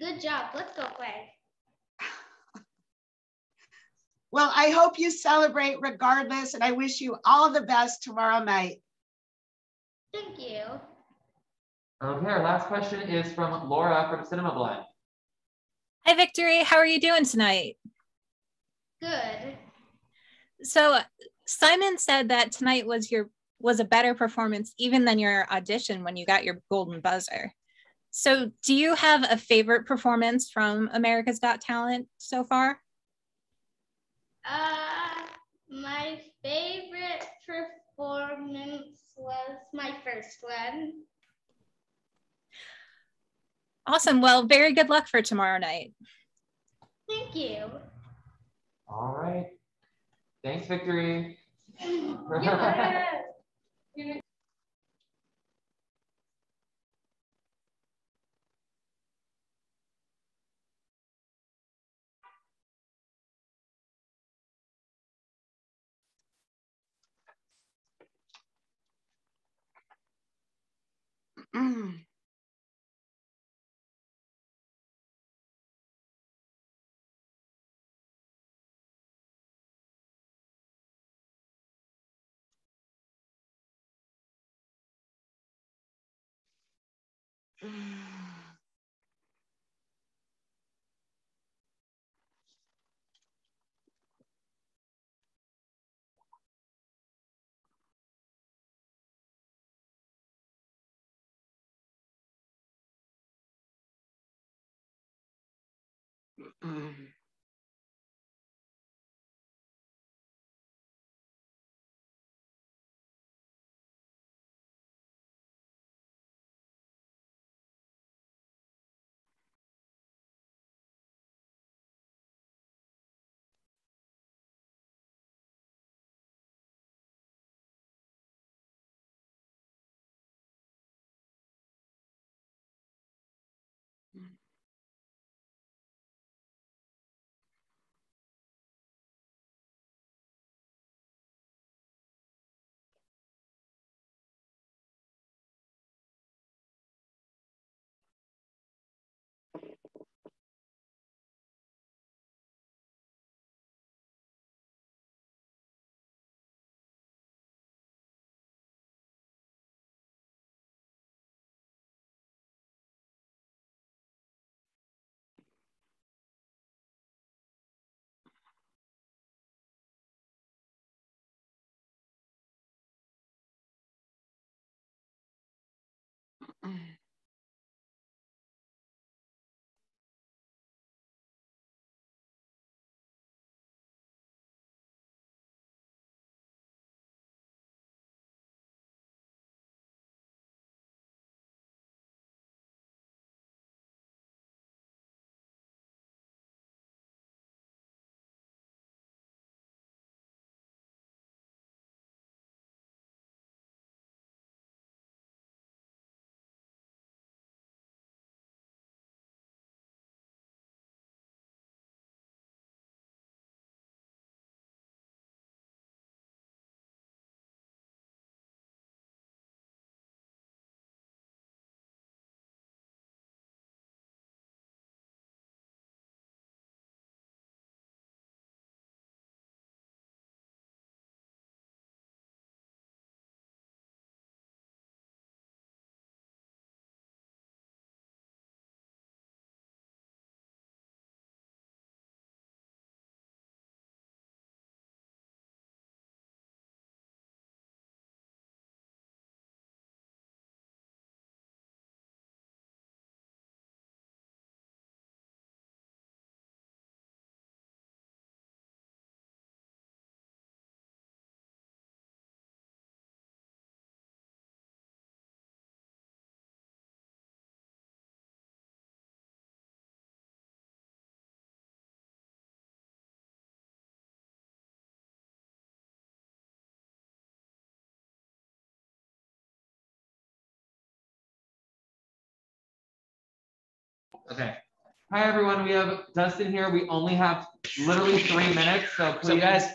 good job, let's go play. Well, I hope you celebrate regardless, and I wish you all the best tomorrow night. Thank you. Okay, our last question is from Laura from Cinema Blend. Hi, Victory. How are you doing tonight? Good. So Simon said that tonight was a better performance even than your audition when you got your golden buzzer. So do you have a favorite performance from America's Got Talent so far? My favorite performance was my first one. Awesome. Well, very good luck for tomorrow night. Thank you. All right. Thanks, Victory. Okay. Hi everyone, we have Dustin here. We only have literally 3 minutes, so please, guys.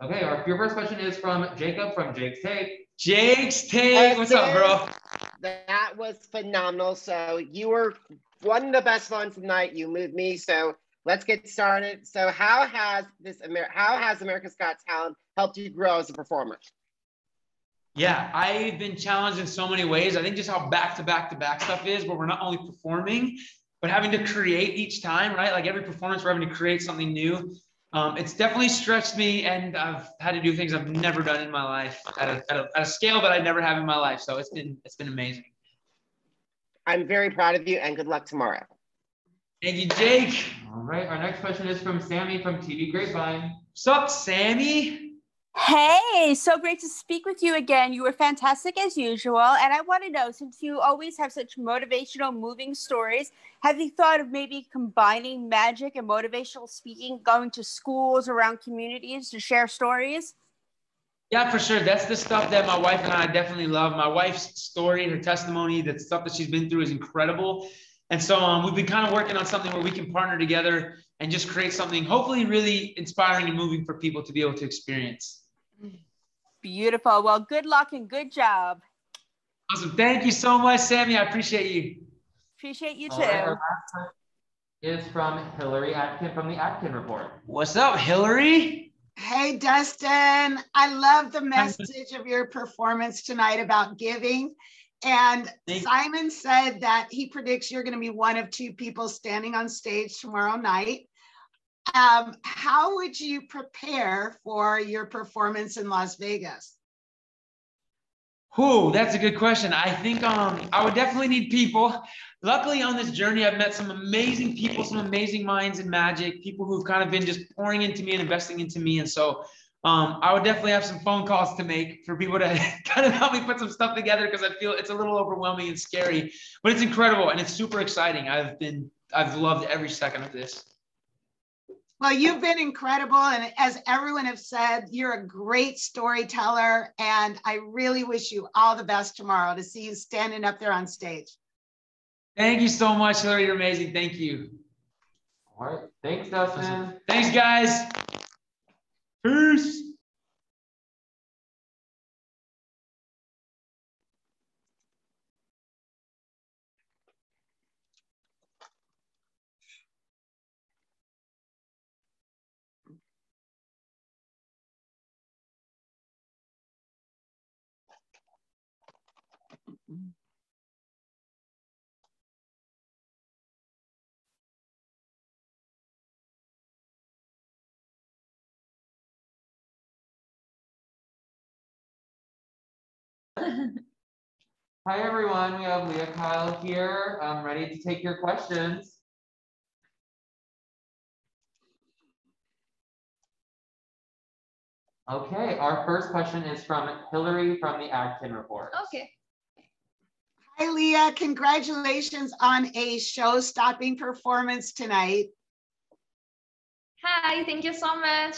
Okay, your first question is from Jacob from Jake's Take. Jake's Take, what's up, bro? That was phenomenal. So you were one of the best ones tonight. You moved me. So let's get started. So how has America's Got Talent helped you grow as a performer? Yeah, I've been challenged in so many ways. I think just how back-to-back stuff is, where we're not only performing, but having to create each time, right? Like every performance, we're having to create something new. It's definitely stretched me, and I've had to do things I've never done in my life at a scale that I never have in my life. So it's been amazing. I'm very proud of you, and good luck tomorrow. Thank you, Jake. All right, our next question is from Sammy from TV Grapevine. What's up, Sammy? Hey, so great to speak with you again. You were fantastic as usual. And I want to know, since you always have such motivational, moving stories, have you thought of maybe combining magic and motivational speaking, going to schools around communities to share stories? Yeah, for sure. That's the stuff that my wife and I definitely love. My wife's story, her testimony, the stuff that she's been through is incredible. And so we've been kind of working on something where we can partner together and just create something hopefully really inspiring and moving for people to be able to experience. Beautiful. Well, good luck and good job. Awesome. Thank you so much, Sammy. I appreciate you. Appreciate you too. All right, our last question is from Hillary Atkin from the Atkin Report. What's up, Hillary? Hey, Dustin. I love the message of your performance tonight about giving. And Simon said that he predicts you're going to be one of 2 people standing on stage tomorrow night. How would you prepare for your performance in Las Vegas? Ooh, that's a good question. I think I would definitely need people. Luckily on this journey, I've met some amazing people, some amazing minds in magic, people who've kind of been just pouring into me and investing into me. And so I would definitely have some phone calls to make for people to kind of help me put some stuff together, because I feel it's a little overwhelming and scary, but it's incredible and it's super exciting. I've loved every second of this. Well, you've been incredible. And as everyone has said, you're a great storyteller. And I really wish you all the best tomorrow to see you standing up there on stage. Thank you so much, Hillary. You're amazing. Thank you. All right. Thanks, Dustin. Thanks, guys. Peace. Hi everyone, we have Leah Kyle here. I'm ready to take your questions. Okay, our first question is from Hillary from the AgTin Report. Okay. Hi, Leah. Congratulations on a show-stopping performance tonight. Hi, thank you so much.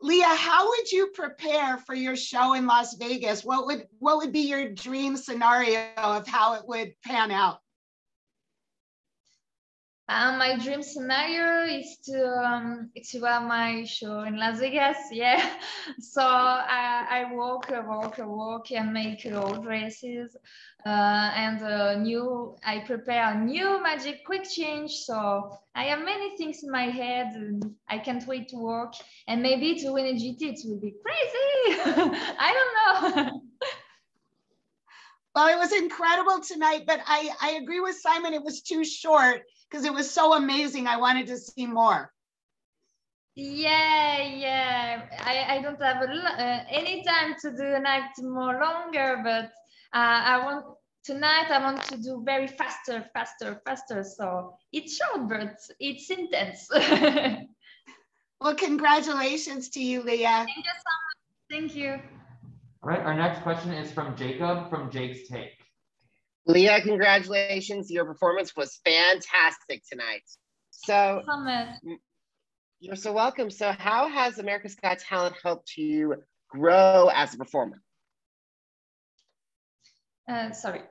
Leah, how would you prepare for your show in Las Vegas? What would be your dream scenario of how it would pan out? My dream scenario is to have my show in Las Vegas. Yeah, so I walk and make old dresses, and I prepare a new magic quick change. So I have many things in my head, and I can't wait to work. And maybe to win AGT, it will be crazy. I don't know. Well, it was incredible tonight, but I agree with Simon. It was too short because it was so amazing. I wanted to see more. Yeah. I don't have any time to do an act more longer, but tonight I want to do very faster. So it's short, but it's intense. Well, congratulations to you, Leah. Thank you so much. Thank you. All right, our next question is from Jacob from Jake's Take. Leah, congratulations. Your performance was fantastic tonight. So you're so welcome. So how has America's Got Talent helped you grow as a performer? Sorry.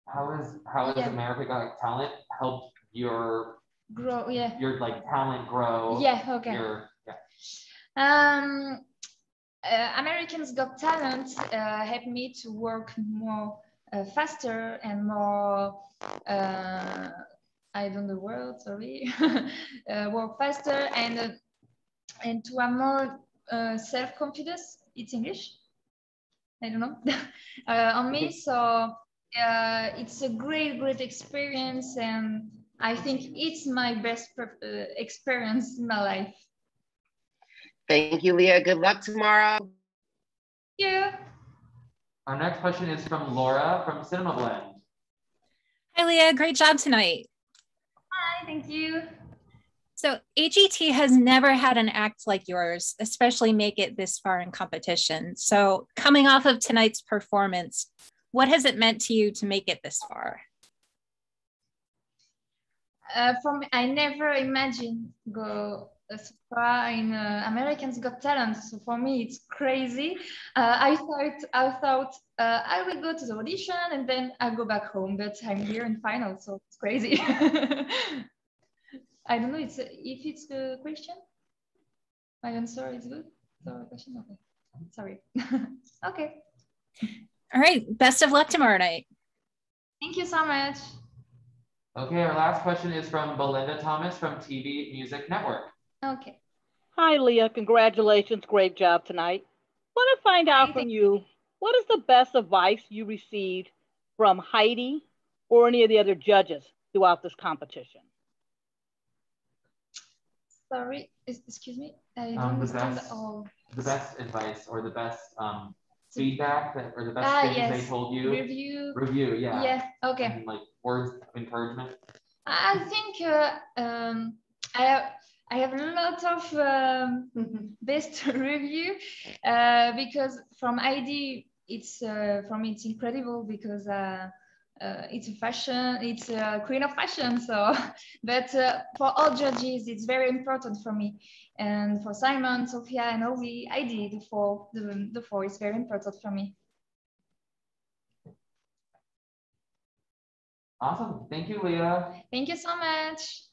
How has America Got Talent helped your grow? Yeah. Your like talent grow? Yeah. Okay. Americans Got Talent helped me to work more faster and more. I don't know the word. Sorry. Work faster and to have more self-confidence. It's English. I don't know. On me, so it's a great experience, and I think it's my best experience in my life. Thank you, Leah. Good luck tomorrow. Thank you. Our next question is from Laura from Cinema Blend. Hi, Leah. Great job tonight. Hi, thank you. So AGT has never had an act like yours, especially make it this far in competition. So coming off of tonight's performance, what has it meant to you to make it this far? For me, I never imagined go so far in Americans Got Talent. So for me, it's crazy. I thought I will go to the audition and then I'll go back home, but I'm here in final, so it's crazy. I don't know if it's the question. My answer is good. So question, okay. Sorry. Okay. All right. Best of luck tomorrow night. Thank you so much. Okay, our last question is from Belinda Thomas from TV Music Network. Okay. Hi, Leah. Congratulations. Great job tonight. Want to find out from you, what is the best advice you received from Heidi or any of the other judges throughout this competition? Sorry, excuse me. I don't understand all. The best advice or the best feedback or the best things they told you. Review, yeah. Yeah, okay. And like words of encouragement. I think I have a lot of best review because from Heidi, it's for me it's incredible because it's a fashion, it's a queen of fashion. So, but for all judges, it's very important for me. And for Simon, Sophia, and Ovi, Heidi, the four is very important for me. Awesome. Thank you, Leah. Thank you so much.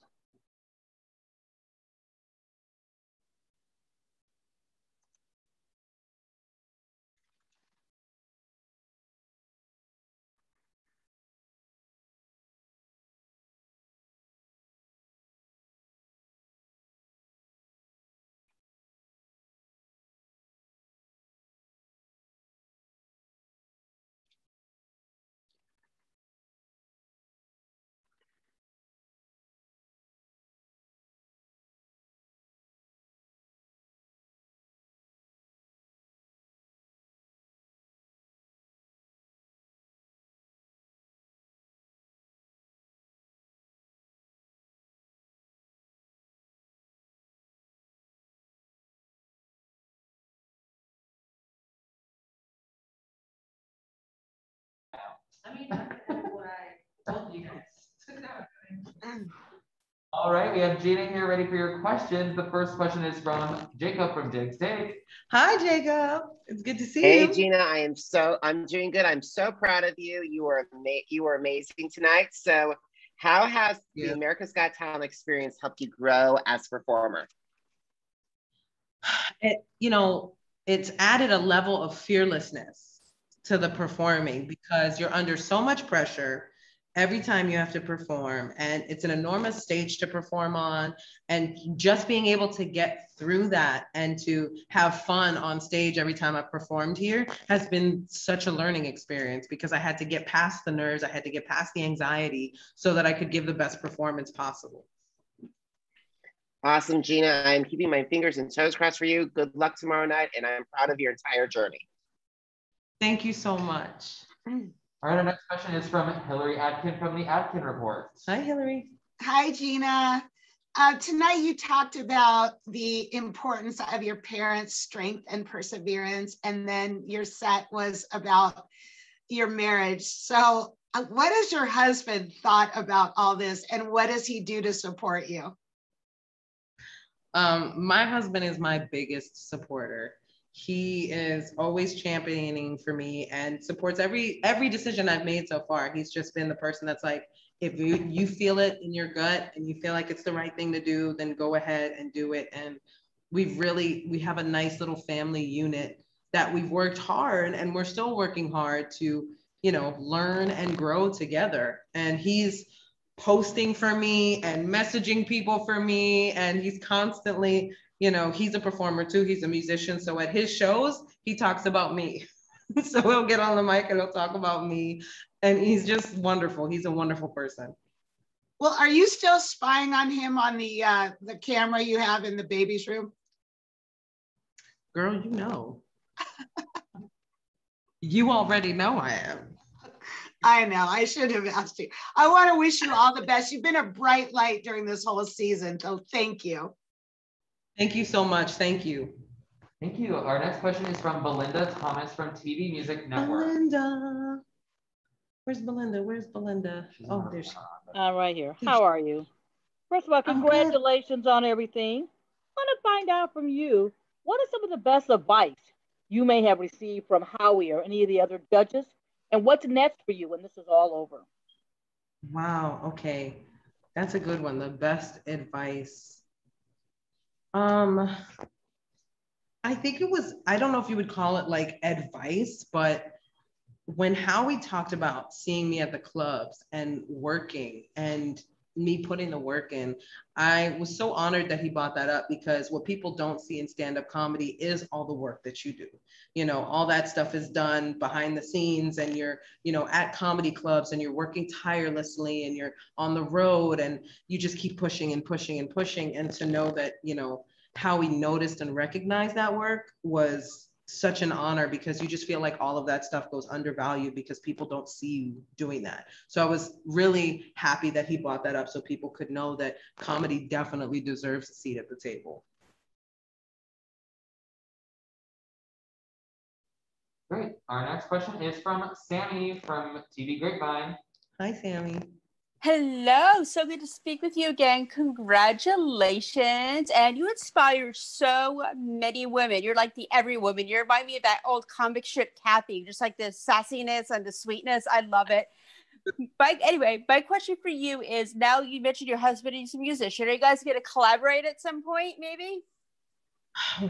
All right, we have Gina here ready for your questions. The first question is from Jacob from Diggs Take. Hi, Jacob. It's good to see you. Hey, Gina. I'm doing good. I'm so proud of you. You were amazing tonight. So, how has the America's Got Talent experience helped you grow as a performer? It's added a level of fearlessness to the performing because you're under so much pressure every time you have to perform, and it's an enormous stage to perform on, and just being able to get through that and to have fun on stage every time I've performed here has been such a learning experience because I had to get past the nerves, I had to get past the anxiety so that I could give the best performance possible. Awesome, Gina. I'm keeping my fingers and toes crossed for you. Good luck tomorrow night, and I'm proud of your entire journey. Thank you so much. All right, our next question is from Hillary Adkin from the Adkin Report. Hi, Hillary. Hi, Gina. Tonight you talked about the importance of your parents' strength and perseverance, and then your set was about your marriage. So what has your husband thought about all this, and what does he do to support you? My husband is my biggest supporter. He is always championing for me and supports every decision I've made so far. He's just been the person that's like, if you feel it in your gut and you feel like it's the right thing to do, then go ahead and do it. And we have a nice little family unit that we've worked hard, and we're still working hard to, learn and grow together. And he's posting for me and messaging people for me, and he's constantly, he's a performer too, he's a musician, so at his shows he talks about me. So he'll get on the mic and he'll talk about me, and he's just wonderful. He's a wonderful person. Well, are you still spying on him on the camera you have in the baby's room? Girl, you already know I am. I know, I should have asked you. I want to wish you all the best. You've been a bright light during this whole season, so thank you. Thank you so much. Thank you. Thank you. Our next question is from Belinda Thomas from TV Music Network. Belinda. Where's Belinda? Oh, there's she. Right here. How are you? First of all, congratulations on everything. I want to find out from you, what is some of the best advice you may have received from Howie or any of the other judges? And what's next for you when this is all over? Wow, okay. That's a good one. The best advice. I think it was, I don't know if you would call it like advice, but when Howie talked about seeing me at the clubs and working and me putting the work in, I was so honored that he brought that up, because what people don't see in stand-up comedy is all the work that you do. All that stuff is done behind the scenes, and you're, at comedy clubs, and you're working tirelessly, and you're on the road, and you just keep pushing and pushing and pushing. And to know that, Howie noticed and recognized that work was such an honor, because you just feel like all of that stuff goes undervalued because people don't see you doing that. So I was really happy that he brought that up so people could know that comedy definitely deserves a seat at the table. Great. Our next question is from Sammy from TV Grapevine. Hi, Sammy. Hello, so good to speak with you again. Congratulations. And you inspire so many women. You're like the every woman. You remind me of that old comic strip Kathy, just like the sassiness and the sweetness. I love it. But anyway, my question for you is, now you mentioned your husband is a musician. Are you guys going to collaborate at some point, maybe?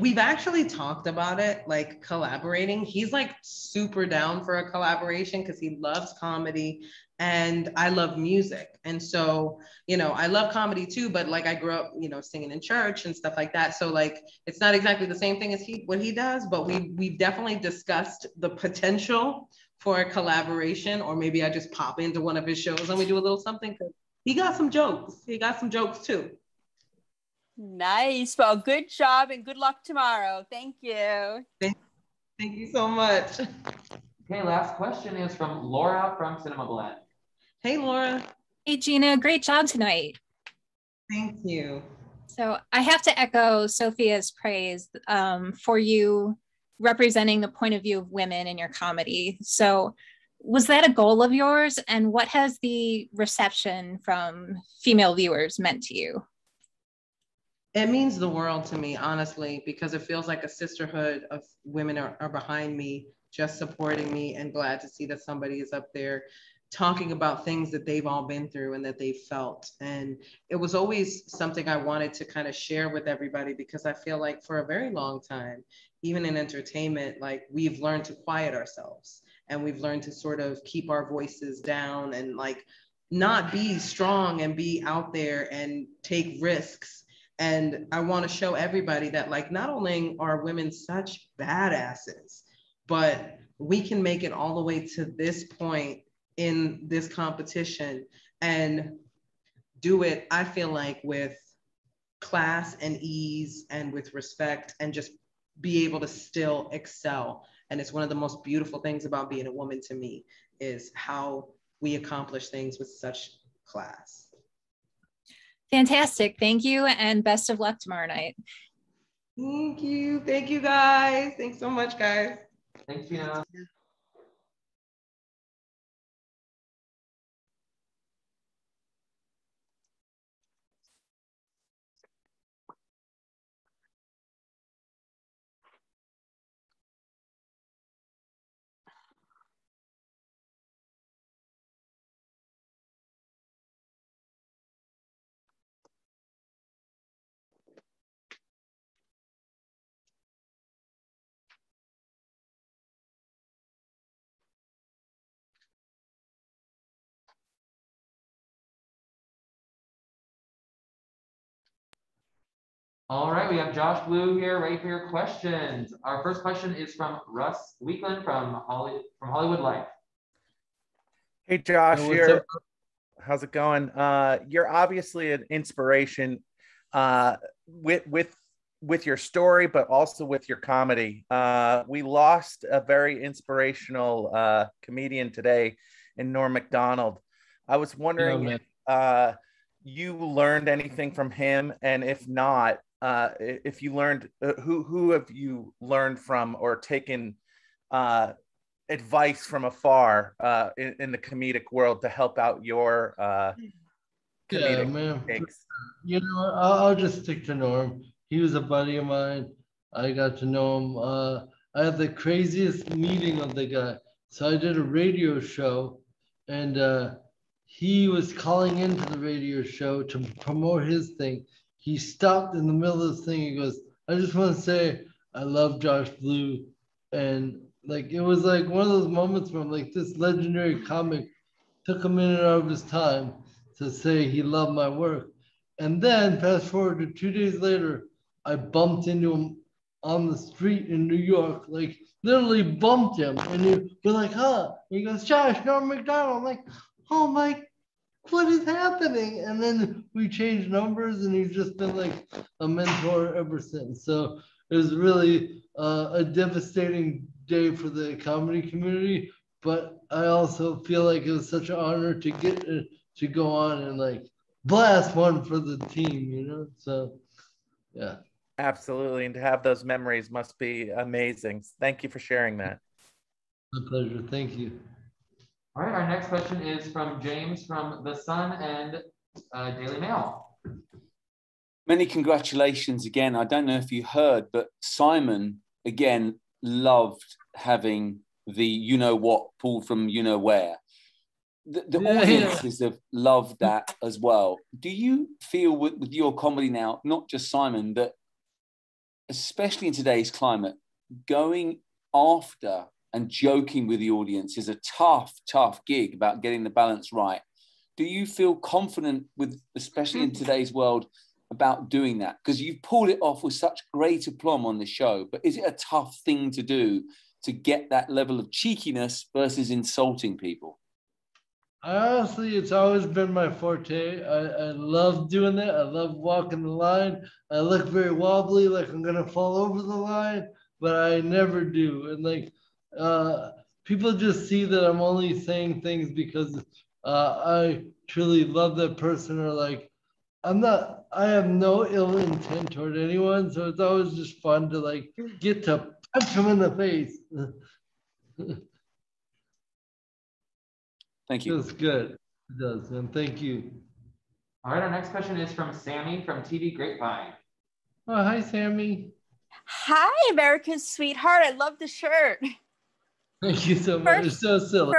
We've actually talked about it, like collaborating. He's like super down for a collaboration because he loves comedy and I love music. And so, I love comedy too, but like I grew up, singing in church and stuff like that. So like, it's not exactly the same thing as what he does, but we've definitely discussed the potential for a collaboration, or maybe I just pop into one of his shows and we do a little something, because he got some jokes. He got some jokes too. Nice. Well, good job and good luck tomorrow. Thank you. Thank you so much. Okay, last question is from Laura from Cinema Blend. Hey, Laura. Hey, Gina. Great job tonight. Thank you. So I have to echo Sophia's praise for you representing the point of view of women in your comedy. So Was that a goal of yours? And what has the reception from female viewers meant to you? It means the world to me, honestly, because it feels like a sisterhood of women are behind me, just supporting me, and glad to see that somebody is up there talking about things that they've all been through and that they've felt. And it was always something I wanted to kind of share with everybody, because I feel like for a very long time, even in entertainment, like we've learned to quiet ourselves and we've learned to sort of keep our voices down and like not be strong and be out there and take risks. And I want to show everybody that like not only are women such badasses, but we can make it all the way to this point in this competition and do it, I feel like, with class and ease and with respect, and just be able to still excel. And it's one of the most beautiful things about being a woman to me, is how we accomplish things with such class. Fantastic. Thank you. And best of luck tomorrow night. Thank you. Thank you, guys. Thanks so much, guys. Thanks, Tina. All right, we have Josh Blue here, ready for your questions. Our first question is from Russ Weekland from Hollywood Life. Hey, Josh, how's it going? You're obviously an inspiration with your story, but also with your comedy. We lost a very inspirational comedian today in Norm Macdonald. I was wondering if you learned anything from him, and if not, if you learned, who have you learned from or taken advice from afar in the comedic world to help out your comedic takes? You know, I'll just stick to Norm. He was a buddy of mine. I got to know him. I had the craziest meeting of the guy. So I did a radio show, and he was calling into the radio show to promote his thing. He stopped in the middle of the thing. He goes, "I just want to say I love Josh Blue." And like, it was like one of those moments where I'm like, this legendary comic took a minute out of his time to say he loved my work. And then fast forward to 2 days later, I bumped into him on the street in New York, like literally bumped him. And we're like, huh? And he goes, "Josh, Norm Macdonald." I'm like, oh my, what is happening? And then we changed numbers, and he's just been like a mentor ever since. So it was really a devastating day for the comedy community, but I also feel like it was such an honor to get to go on and like blast one for the team, you know? So yeah. Absolutely. And to have those memories must be amazing. Thank you for sharing that. My pleasure. Thank you. All right, our next question is from James from The Sun and Daily Mail. Many congratulations again. I don't know if you heard, but Simon, again, loved having the you-know-what pulled from you-know-where. The audiences have loved that as well. Do you feel with your comedy now, not just Simon, but especially in today's climate, going after and joking with the audience is a tough gig about getting the balance right? Do you feel confident with, especially in today's world, about doing that? Because you've pulled it off with such great aplomb on the show, but is it a tough thing to do to get that level of cheekiness versus insulting people? Honestly, it's always been my forte. I love doing it. I love walking the line. I look very wobbly, like I'm gonna fall over the line, but I never do. And like, people just see that I'm only saying things because I truly love that person, or like, I have no ill intent toward anyone. So it's always just fun to like get to punch them in the face. Thank you. Feels good. It does, and thank you. All right, our next question is from Sammy from TV Grapevine. Oh, hi, Sammy. Hi, America's sweetheart. I love the shirt. Thank you so much. It's so silly.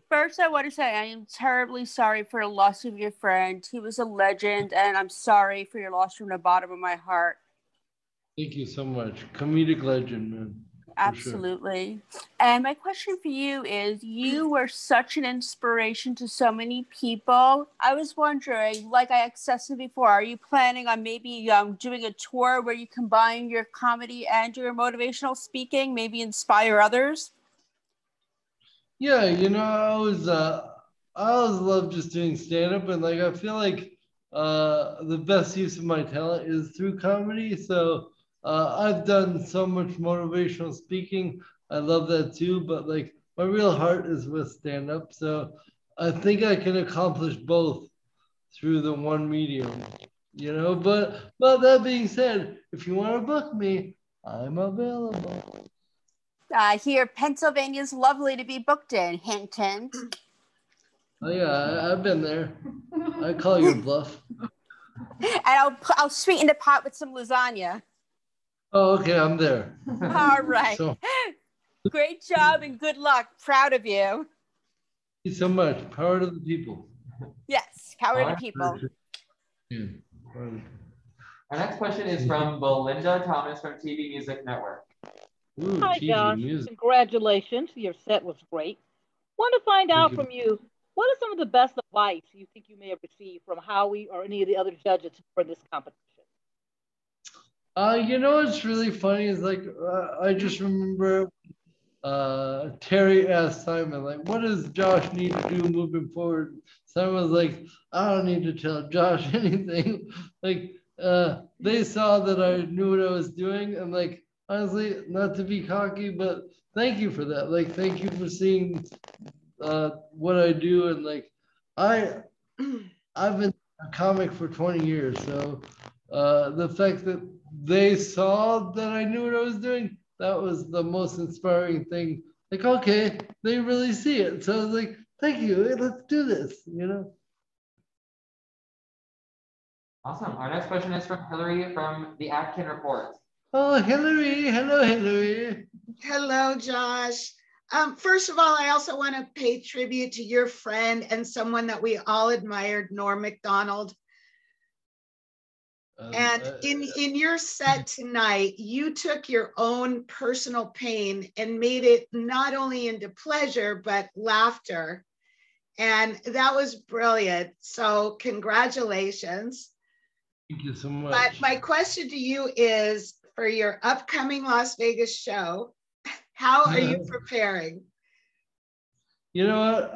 First, I want to say I am terribly sorry for the loss of your friend. He was a legend, and I'm sorry for your loss from the bottom of my heart. Thank you so much. Comedic legend, man. Absolutely. And my question for you is, you were such an inspiration to so many people. I was wondering, like I accessed before, are you planning on maybe doing a tour where you combine your comedy and your motivational speaking, maybe inspire others? Yeah, I always love just doing stand-up, and like I feel like the best use of my talent is through comedy. So I've done so much motivational speaking. I love that too, but like my real heart is with stand-up. So I think I can accomplish both through the one medium, but that being said, if you want to book me, I'm available. Here, Pennsylvania's lovely to be booked in. Hint, hint. Oh yeah, I've been there. I call your bluff. And I'll sweeten the pot with some lasagna. Oh, okay, I'm there. All right. So, great job and good luck. Proud of you. Thank you so much. Power to the people. Yes, power to the people. Yeah. Our next question is from Belinda Thomas from TV Music Network. Ooh, Hi, Josh. Congratulations. Your set was great. Want to find out from you, what is some of the best advice you think you may have received from Howie or any of the other judges for this competition? What's really funny is like, I just remember Terry asked Simon, like, what does Josh need to do moving forward? Simon was like, I don't need to tell Josh anything. Like, they saw that I knew what I was doing, and like, honestly, not to be cocky, but thank you for that. Like, thank you for seeing what I do. And like, I've been a comic for 20 years. So the fact that they saw that I knew what I was doing, that was the most inspiring thing. Like, okay, they really see it. So I was like, thank you. Hey, let's do this, Awesome. Our next question is from Hillary from the Atkin Report. Oh, Hillary. Hello, Hillary. Hello, Josh. First of all, I also want to pay tribute to your friend and someone that we all admired, Norm Macdonald. And in your set tonight, you took your own personal pain and made it not only into pleasure, but laughter. And that was brilliant. So congratulations. Thank you so much. But my question to you is, for your upcoming Las Vegas show, how are you preparing? You know what?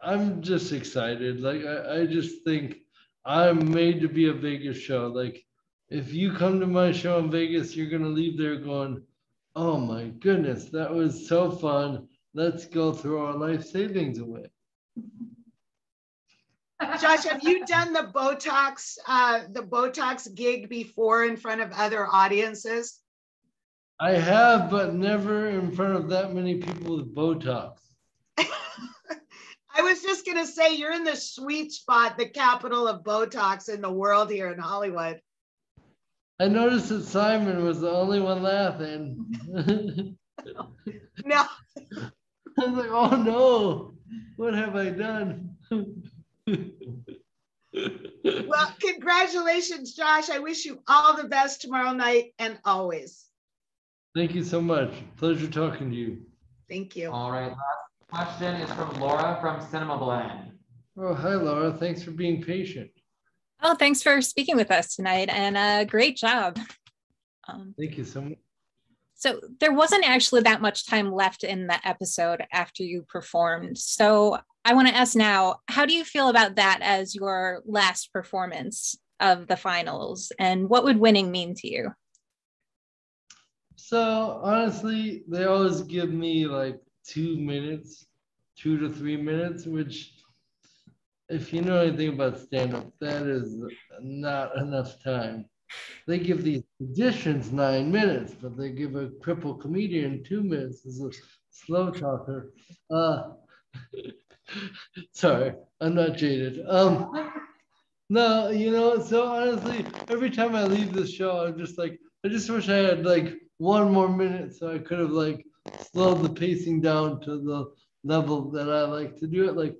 I'm just excited. Like, I just think I'm made to be a Vegas show. Like, if you come to my show in Vegas, you're going to leave there going, oh my goodness, that was so fun. Let's go throw our life savings away. Josh, have you done the Botox gig before in front of other audiences? I have, but never in front of that many people with Botox. I was just going to say, you're in the sweet spot, the capital of Botox in the world here in Hollywood. I noticed that Simon was the only one laughing. No. I was like, oh no, what have I done? Well, congratulations, Josh. I wish you all the best tomorrow night and always. Thank you so much. Pleasure talking to you. Thank you. All right, last question is from Laura from Cinema Blend. Oh, hi, Laura. Thanks for being patient. Oh, thanks for speaking with us tonight, and great job. Thank you so much. So there wasn't actually that much time left in the episode after you performed. So I want to ask now, how do you feel about that as your last performance of the finals? And what would winning mean to you? So honestly, they always give me like 2 minutes, 2 to 3 minutes, which if you know anything about stand-up, that is not enough time. They give these magicians 9 minutes, but they give a crippled comedian 2 minutes as a slow talker. Sorry, I'm not jaded. No, you know, so honestly, every time I leave the show, I'm just like, I just wish I had like 1 more minute so I could have like slowed the pacing down to the level that I like to do it. Like,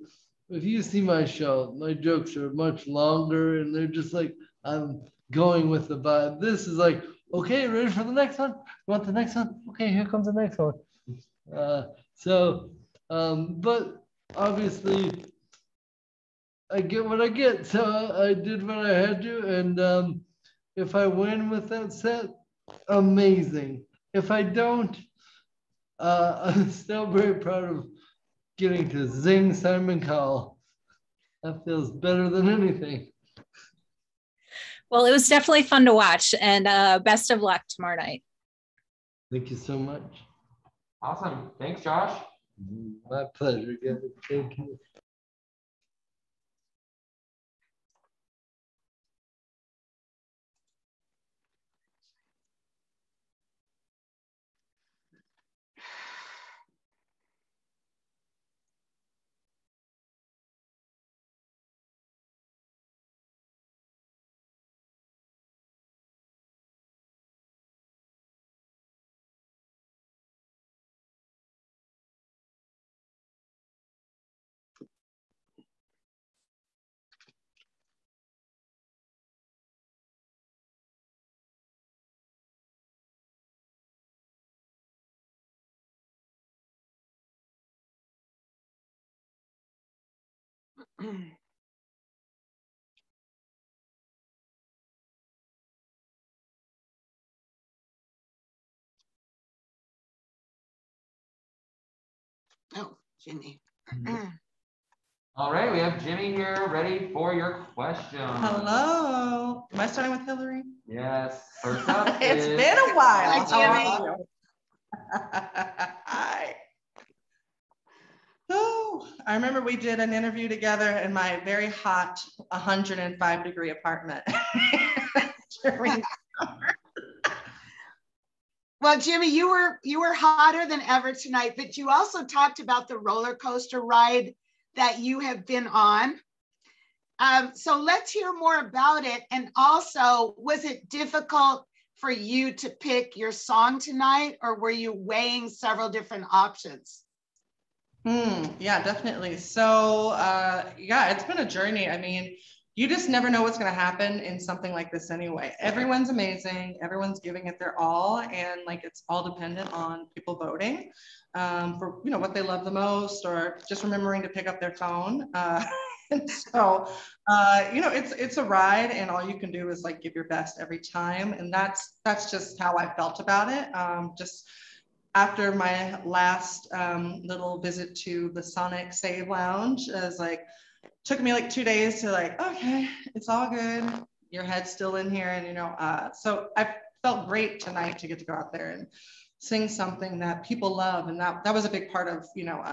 if you see my show, my jokes are much longer and they're just like, I'm going with the vibe. This is like, okay, ready for the next one? You want the next one? Okay, here comes the next one. But obviously, I get what I get. So I did what I had to. And if I win with that set, amazing. If I don't, I'm still very proud of getting to zing Simon Cowell. That feels better than anything. Well, it was definitely fun to watch, and best of luck tomorrow night. Thank you so much. Awesome. Thanks, Josh. My pleasure, guys. Thank you. Oh, Jimmy. All right, we have Jimmy here ready for your question. Hello. Am I starting with Hillary? Yes. First up It's is... been a while. Hi, Jimmy. Hi. Oh, I remember we did an interview together in my very hot 105-degree apartment. Well, Jimmy, you were hotter than ever tonight, but you also talked about the roller coaster ride that you have been on. So let's hear more about it. And also, was it difficult for you to pick your song tonight, or were you weighing several different options? Yeah, definitely. So yeah, it's been a journey. I mean, you just never know what's going to happen in something like this anyway. Everyone's amazing. Everyone's giving it their all. And like, it's all dependent on people voting for, you know, what they love the most, or just remembering to pick up their phone. And so, you know, it's a ride, and all you can do is like give your best every time. And that's just how I felt about it. Just after my last little visit to the Sonic Save Lounge, as like, took me like 2 days to like, okay, it's all good. Your head's still in here. And, you know, so I felt great tonight to get to go out there and sing something that people love. And that was a big part of, you know,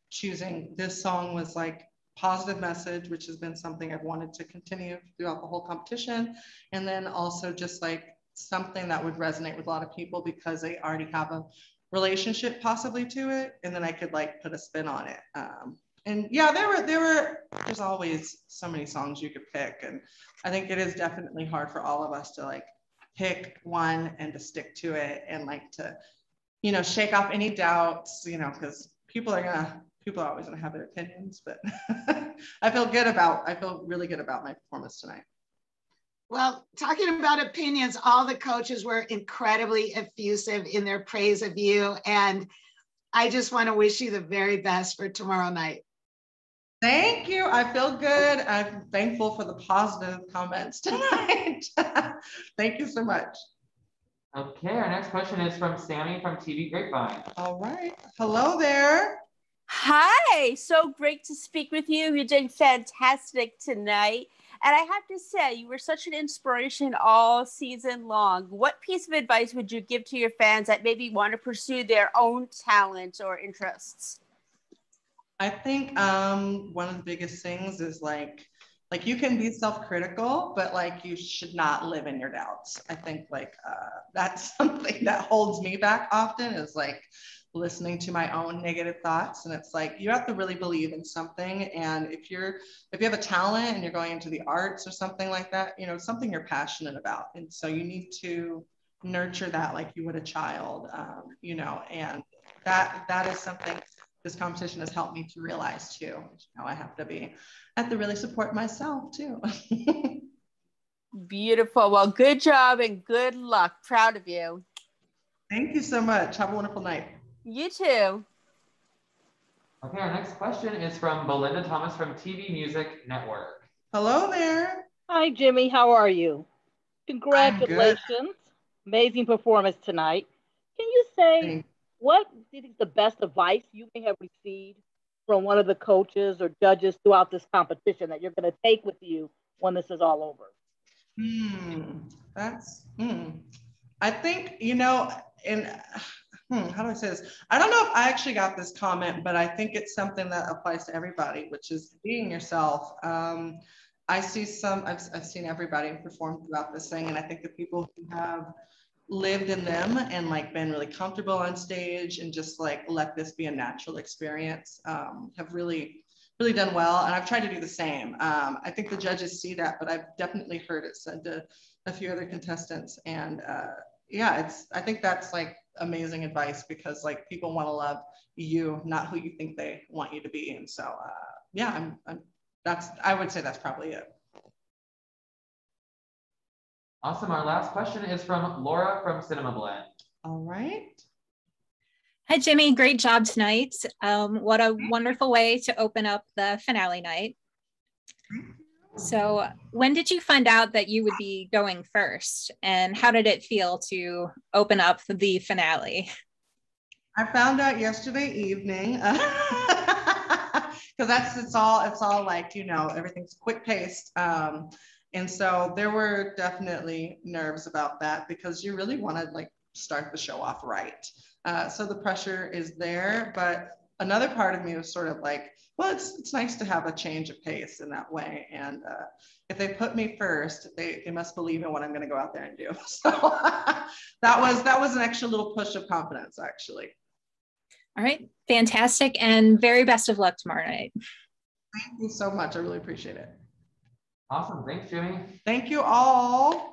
choosing this song, was like positive message, which has been something I've wanted to continue throughout the whole competition. And then also just like something that would resonate with a lot of people because they already have a relationship possibly to it. And then I could like put a spin on it. And yeah, there's always so many songs you could pick. And I think it is definitely hard for all of us to like pick one and to stick to it, and like to, you know, shake off any doubts, you know, because people are always gonna have their opinions, but I feel really good about my performance tonight. Well, talking about opinions, all the coaches were incredibly effusive in their praise of you. And I just want to wish you the very best for tomorrow night. Thank you. I feel good. I'm thankful for the positive comments tonight. Thank you so much. Okay, our next question is from Sammy from TV Grapevine. All right. Hello there. Hi. So great to speak with you. You did fantastic tonight. And I have to say, you were such an inspiration all season long. What piece of advice would you give to your fans that maybe want to pursue their own talents or interests? I think one of the biggest things is like you can be self-critical, but like you should not live in your doubts. I think like that's something that holds me back often, is like listening to my own negative thoughts. And it's like, you have to really believe in something. And if you have a talent and you're going into the arts or something like that, you know, something you're passionate about. And so you need to nurture that like you would a child, you know, and that is something this competition has helped me to realize too. You know, I have to really support myself too. Beautiful. Well, good job and good luck. Proud of you. Thank you so much. Have a wonderful night. You too. Okay, our next question is from Belinda Thomas from TV Music Network. Hello there. Hi, Jimmy. How are you? Congratulations. Amazing performance tonight. Can you say what do you think is the best advice you may have received from one of the coaches or judges throughout this competition that you're going to take with you when this is all over? I think, you know, how do I say this? I don't know if I actually got this comment, but I think it's something that applies to everybody, which is being yourself. I've seen everybody perform throughout this thing. And I think the people who have lived in them and like been really comfortable on stage and just like let this be a natural experience have really done well. And I've tried to do the same. I think the judges see that, but I've definitely heard it said to a few other contestants. And yeah, I think that's like amazing advice because like people want to love you, not who you think they want you to be. And so yeah, I would say that's probably it. Awesome. Our last question is from Laura from Cinema Blend. All right. Hi, Jimmy. Great job tonight. What a wonderful way to open up the finale night. So when did you find out that you would be going first? And how did it feel to open up the finale? I found out yesterday evening because it's all like, you know, everything's quick paced. And so there were definitely nerves about that because you really want to like start the show off right. So the pressure is there, but another part of me was sort of like, well, it's nice to have a change of pace in that way. And if they put me first, they must believe in what I'm going to go out there and do. So that was an extra little push of confidence, actually. All right, fantastic, and very best of luck tomorrow night. Thank you so much. I really appreciate it. Awesome. Thanks, Jimmy. Thank you all.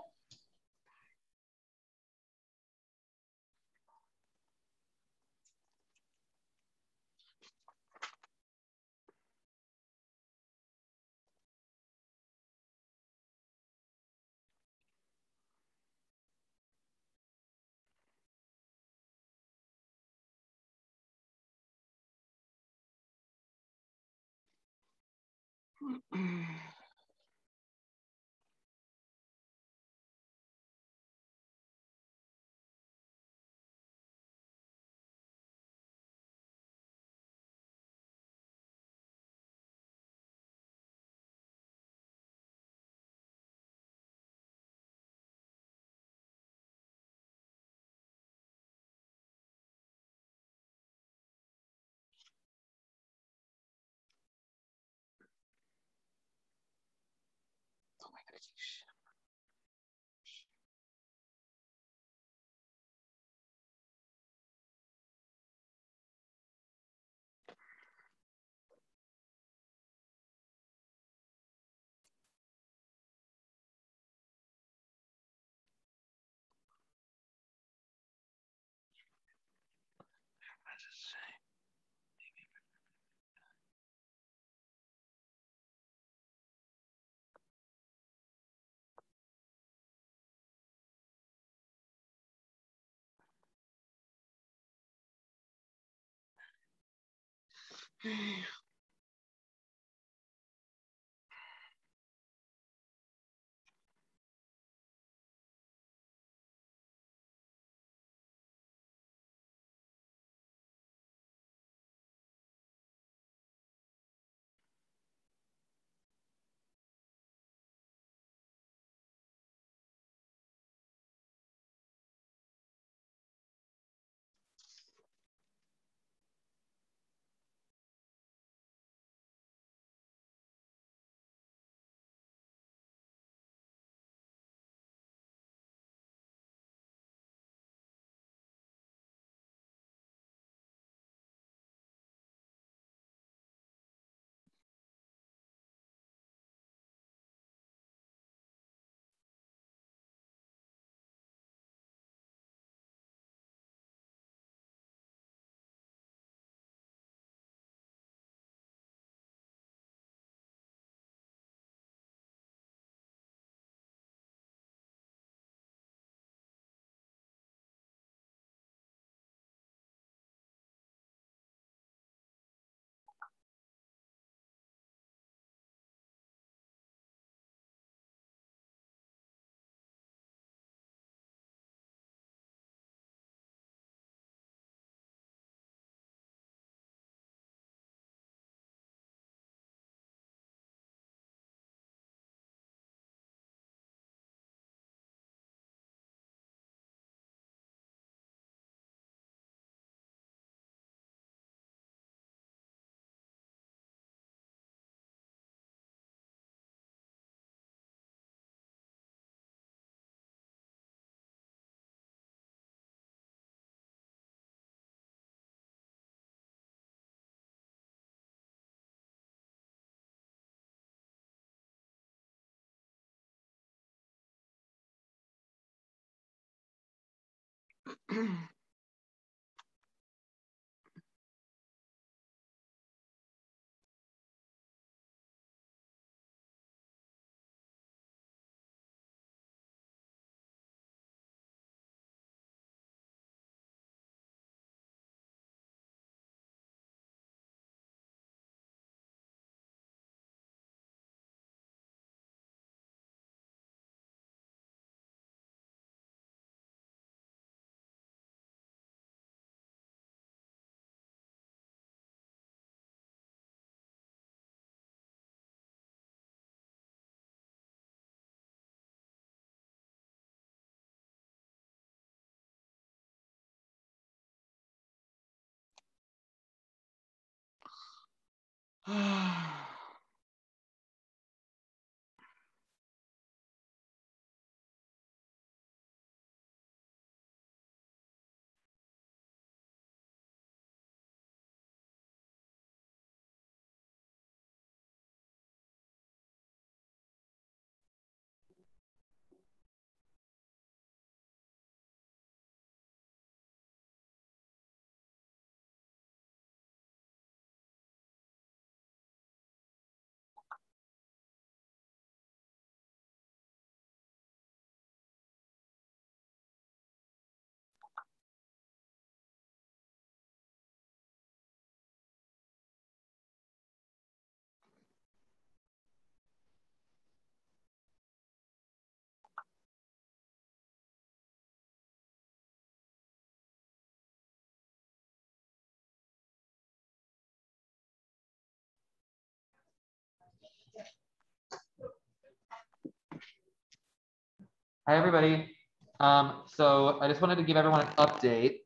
Hi, everybody. So I just wanted to give everyone an update.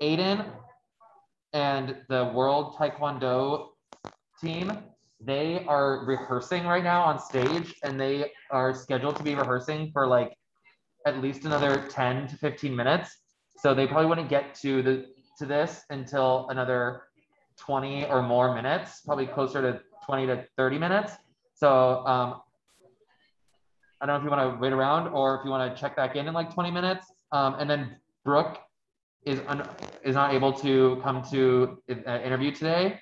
Aiden and the World Taekwondo team, they are rehearsing right now on stage, and they are scheduled to be rehearsing for like at least another 10 to 15 minutes. So they probably wouldn't get to this until another 20 or more minutes, probably closer to 20 to 30 minutes. So I don't know if you want to wait around or if you want to check back in like 20 minutes. And then Brooke is not able to come to an interview today.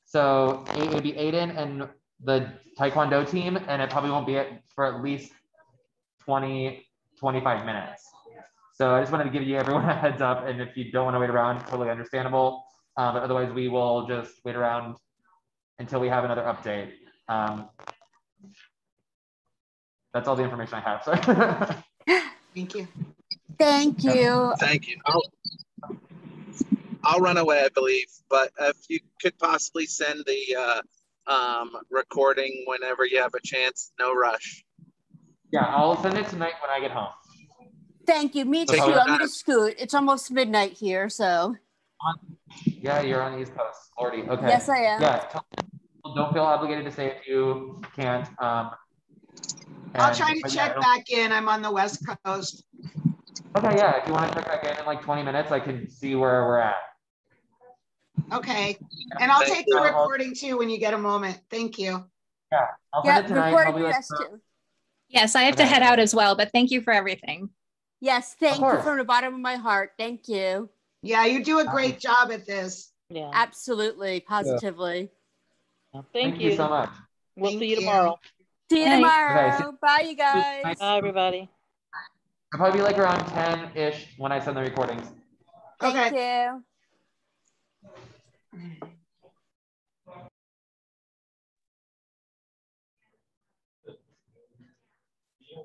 So it would be Aiden and the Taekwondo team, and it probably won't be for at least 20, 25 minutes. So I just wanted to give you everyone a heads up, and if you don't want to wait around, totally understandable. But otherwise, we will just wait around until we have another update. That's all the information I have. Sorry. Thank you. Thank you. Thank you. I'll run away, I believe, but if you could possibly send the recording whenever you have a chance, no rush. Yeah, I'll send it tonight when I get home. Thank you. Me too. Take your I'm time. gonna scoot. It's almost midnight here, so. Yeah, you're on the East Coast, Lordy. Okay. Yes, I am. Yeah, don't feel obligated to say if you can't. I'll try to check back in. I'm on the West Coast. Okay, yeah, if you want to check back in like 20 minutes, I can see where we're at. Okay, and I'll take the recording too when you get a moment. Thank you. Yeah, I'll send it tonight. Recording yes too. Yes, I have to head out as well, but thank you for everything. Yes, thank you from the bottom of my heart. Thank you. Yeah, you do a great job at this. Yeah. Absolutely, positively. Well, Thank you so much. We'll see you tomorrow. See you Okay, tomorrow. Bye, you guys. Bye, everybody. I'll probably be like around 10-ish when I send the recordings. Thank you.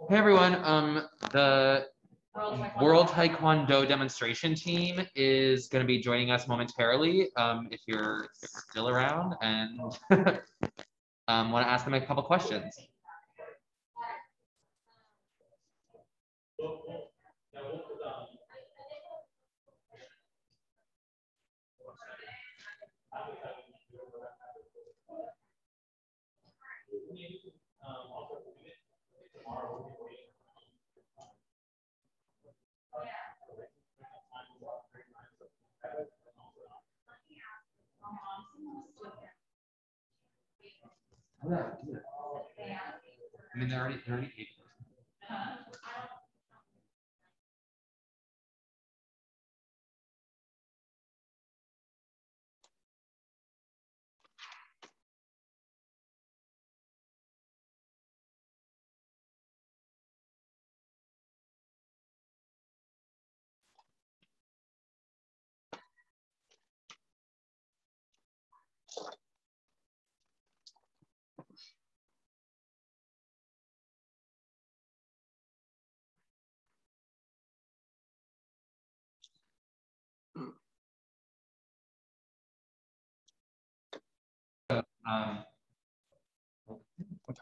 Hey everyone, the World Taekwondo demonstration team is going to be joining us momentarily. If you're still around and want to ask them a couple questions. I mean, they're already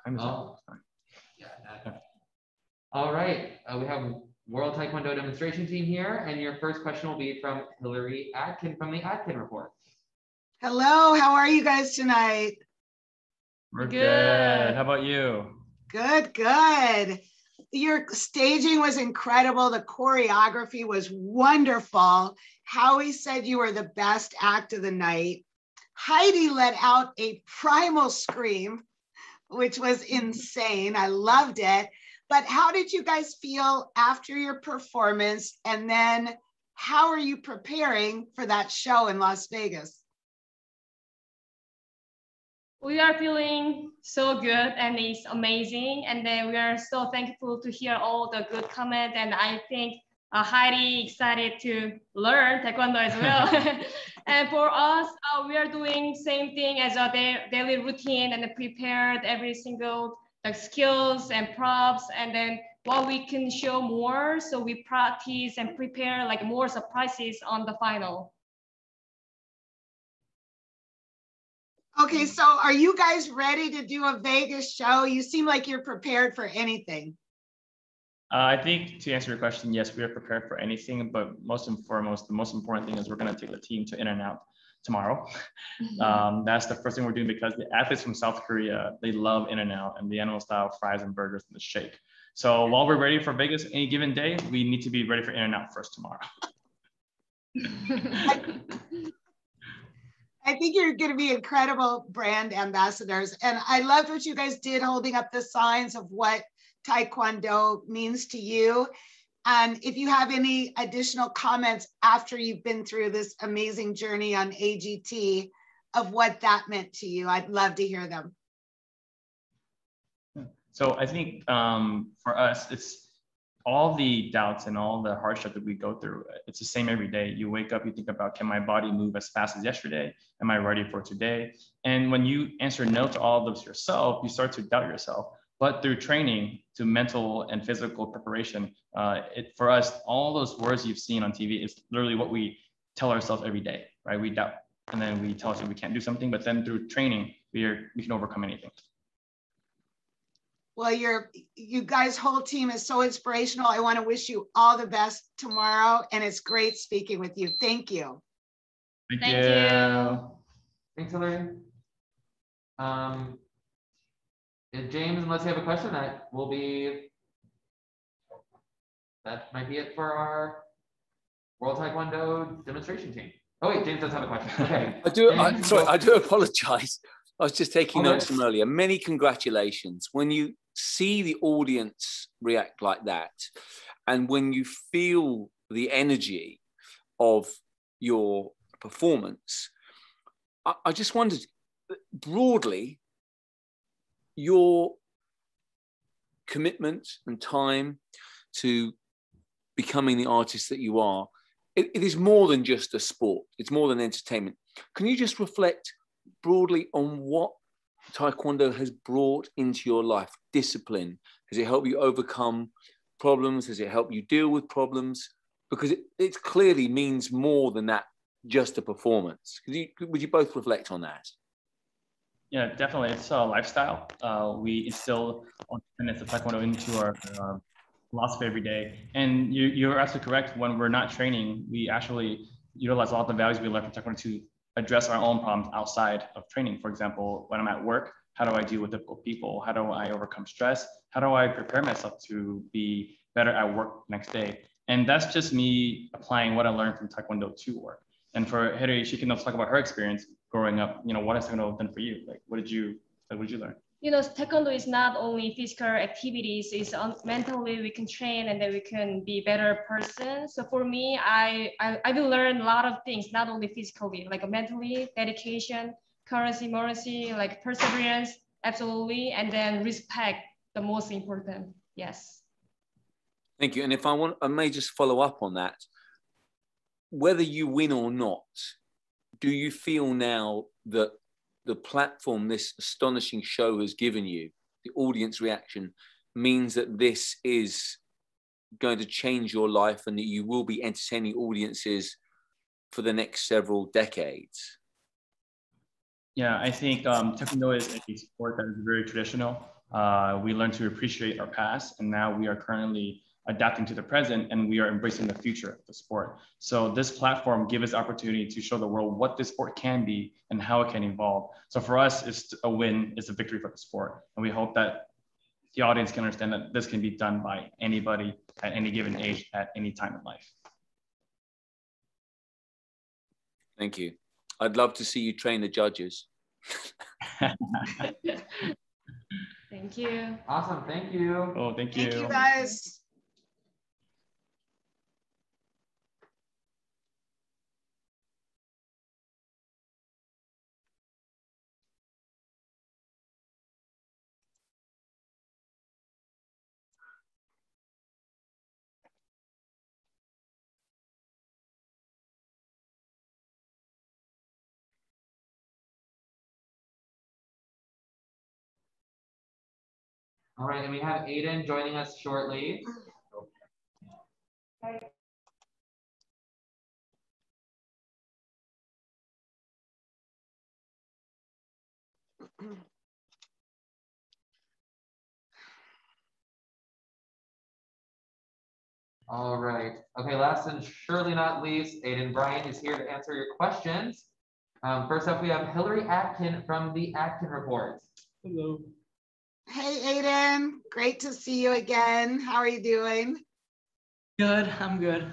Time is Oh. up. Yeah. All right. We have World Taekwondo demonstration team here, and your first question will be from Hillary Atkin from the Atkin Report. Hello, how are you guys tonight? We're good. How about you? Good, good. Your staging was incredible. The choreography was wonderful. Howie said you were the best act of the night. Heidi let out a primal scream, which was insane. I loved it. But how did you guys feel after your performance? And then how are you preparing for that show in Las Vegas? We are feeling so good and it's amazing. And then we are so thankful to hear all the good comments. And I think Heidi excited to learn Taekwondo as well. And for us, we are doing same thing as a daily routine and prepared every single skills and props. And then what we can show more. So we practice and prepare like more surprises on the final. Okay, so are you guys ready to do a Vegas show? You seem like you're prepared for anything. I think to answer your question, yes, we are prepared for anything, but most and foremost, the most important thing is we're going to take the team to In-N-Out tomorrow. That's the first thing we're doing because the athletes from South Korea, they love In-N-Out and the animal style fries and burgers and the shake. So while we're ready for Vegas any given day, we need to be ready for In-N-Out first tomorrow. I think you're going to be incredible brand ambassadors. And I loved what you guys did holding up the signs of what Taekwondo means to you. And if you have any additional comments after you've been through this amazing journey on AGT of what that meant to you, I'd love to hear them. So I think for us, it's all the doubts and all the hardship that we go through. It's the same every day. You wake up, you think about, can my body move as fast as yesterday? Am I ready for today? And when you answer no to all of those yourself, you start to doubt yourself. But through training, to mental and physical preparation, for us, all those words you've seen on TV is literally what we tell ourselves every day, right? We doubt, and then we tell ourselves we can't do something, but then through training, we can overcome anything. Well, you guys' whole team is so inspirational. I want to wish you all the best tomorrow, and it's great speaking with you. Thank you. Thank you. Thanks, Hillary. James, unless you have a question, that might be it for our World Taekwondo demonstration team. Oh wait, James does have a question. Okay. I do apologize. I was just taking notes from earlier. Many congratulations. When you see the audience react like that, and when you feel the energy of your performance, I just wondered, broadly, your commitment and time to becoming the artist that you are, it is more than just a sport. It's more than entertainment. Can you just reflect broadly on what Taekwondo has brought into your life? Discipline. Has it helped you overcome problems? Has it helped you deal with problems? Because it clearly means more than that, just a performance. Would you both reflect on that? Yeah, definitely. It's a lifestyle. We instill tenets of Taekwondo into our philosophy every day. And you're absolutely correct. When we're not training, we actually utilize a lot of the values we learn from Taekwondo to address our own problems outside of training. For example, when I'm at work, how do I deal with difficult people? How do I overcome stress? How do I prepare myself to be better at work next day? And that's just me applying what I learned from Taekwondo to work. And for Heidi, she can also talk about her experience growing up. What has Taekwondo done for you? What did you learn? Taekwondo is not only physical activities, it's mentally we can train and then we can be better person. So for me, I will learn a lot of things, not only physically, like mentally, dedication, courage, mercy, like perseverance, absolutely. And then respect, the most important, yes. Thank you. And if I may just follow up on that, whether you win or not, do you feel now that the platform this astonishing show has given you, the audience reaction, means that this is going to change your life and that you will be entertaining audiences for the next several decades? Yeah, I think Taekwondo is a sport that is very traditional. We learned to appreciate our past, and now we are currently adapting to the present, and we are embracing the future of the sport. So this platform gives us opportunity to show the world what this sport can be and how it can evolve. So for us, it's a win, it's a victory for the sport. And we hope that the audience can understand that this can be done by anybody at any given age, at any time in life. Thank you. I'd love to see you train the judges. Thank you. Awesome, thank you. Oh, thank you. Thank you, guys. All right, and we have Aiden joining us shortly. All right. Okay, last and surely not least, Aiden Bryan is here to answer your questions. First up, we have Hillary Atkin from the Atkin Report. Hello. Hey, Aiden. Great to see you again. How are you doing? Good, I'm good.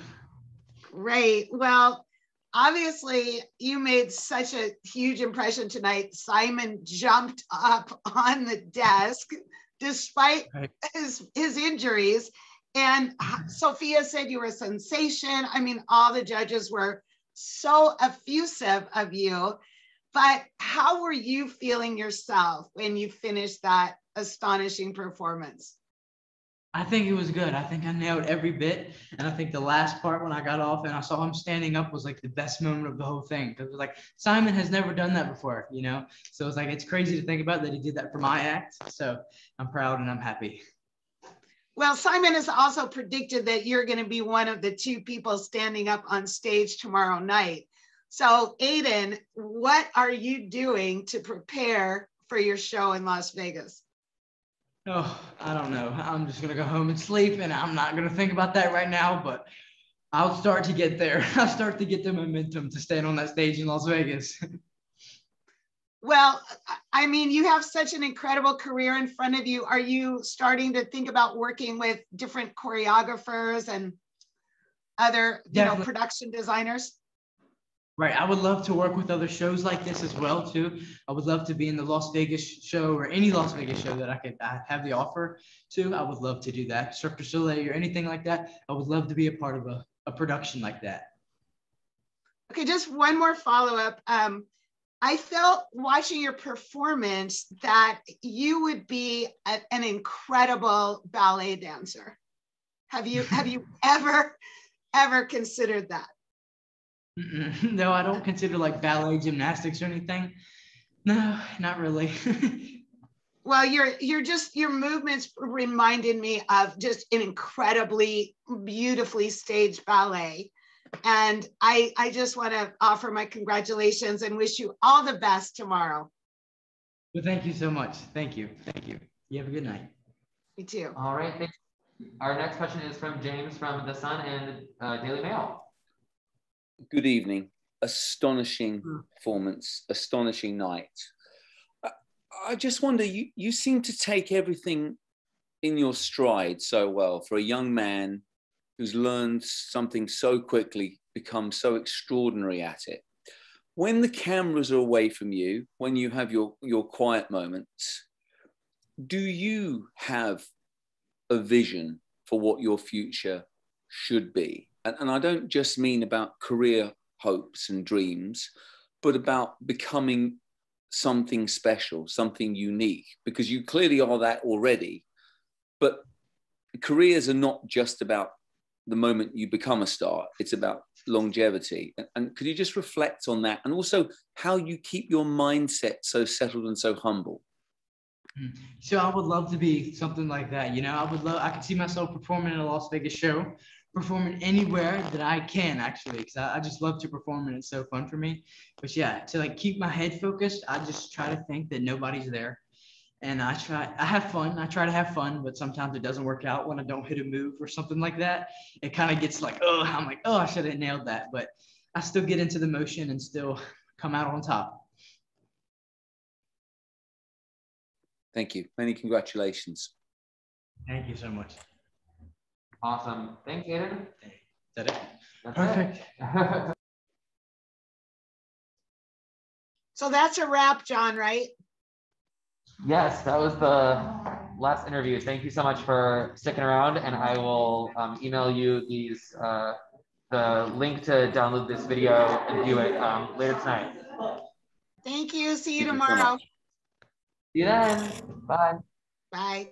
Great. Well, obviously, you made such a huge impression tonight. Simon jumped up on the desk despite his injuries. And Sophia said you were a sensation. I mean, all the judges were so effusive of you. But how were you feeling yourself when you finished that astonishing performance? I think it was good. I think I nailed every bit. And I think the last part when I got off and I saw him standing up was like the best moment of the whole thing. Because it was like, Simon has never done that before, you know? So it's like, it's crazy to think about that he did that for my act. So I'm proud and I'm happy. Well, Simon has also predicted that you're going to be one of the two people standing up on stage tomorrow night. So Aiden, what are you doing to prepare for your show in Las Vegas? Oh, I don't know. I'm just going to go home and sleep, and I'm not going to think about that right now, but I'll start to get there. I'll start to get the momentum to stand on that stage in Las Vegas. Well, I mean, you have such an incredible career in front of you. Are you starting to think about working with different choreographers and other, production designers? Right. I would love to work with other shows like this as well, too. I would love to be in the Las Vegas show or any Las Vegas show that I could have the offer to. I would love to do that. Cirque du Soleil or anything like that. I would love to be a part of a production like that. Okay, just one more follow-up. I felt watching your performance that you would be an incredible ballet dancer. Have you ever considered that? No, I don't consider like ballet gymnastics or anything. No, not really. Well, your movements reminded me of just an incredibly beautifully staged ballet. And I just want to offer my congratulations and wish you all the best tomorrow. Well, thank you so much. Thank you. Thank you. You have a good night. Me too. All right. Thanks. Our next question is from James from The Sun and Daily Mail. Good evening. Astonishing performance, astonishing night. I just wonder, you seem to take everything in your stride so well for a young man who's learned something so quickly, become so extraordinary at it. When the cameras are away from you, when you have your quiet moments, do you have a vision for what your future should be? And I don't just mean about career hopes and dreams, but about becoming something special, something unique, because you clearly are that already. But careers are not just about the moment you become a star, it's about longevity. And could you just reflect on that? And also how you keep your mindset so settled and so humble? So I would love to be something like that. I could see myself performing in a Las Vegas show, performing anywhere that I can actually, because I just love to perform and it's so fun for me. But yeah, to like keep my head focused, I just try to think that nobody's there. And I have fun. I try to have fun, but sometimes it doesn't work out when I don't hit a move or something like that. It kind of gets like, oh, I'm like, oh, I should have nailed that. But I still get into the motion and still come out on top. Thank you. Many congratulations. Thank you so much. Awesome. Thanks, Aiden. Is that it? That's Perfect. it. So that's a wrap, John, right? Yes, that was the last interview. Thank you so much for sticking around, and I will email you the link to download this video and view it later tonight. Thank you. See you Thank you so tomorrow. much. See you then. Bye. Bye.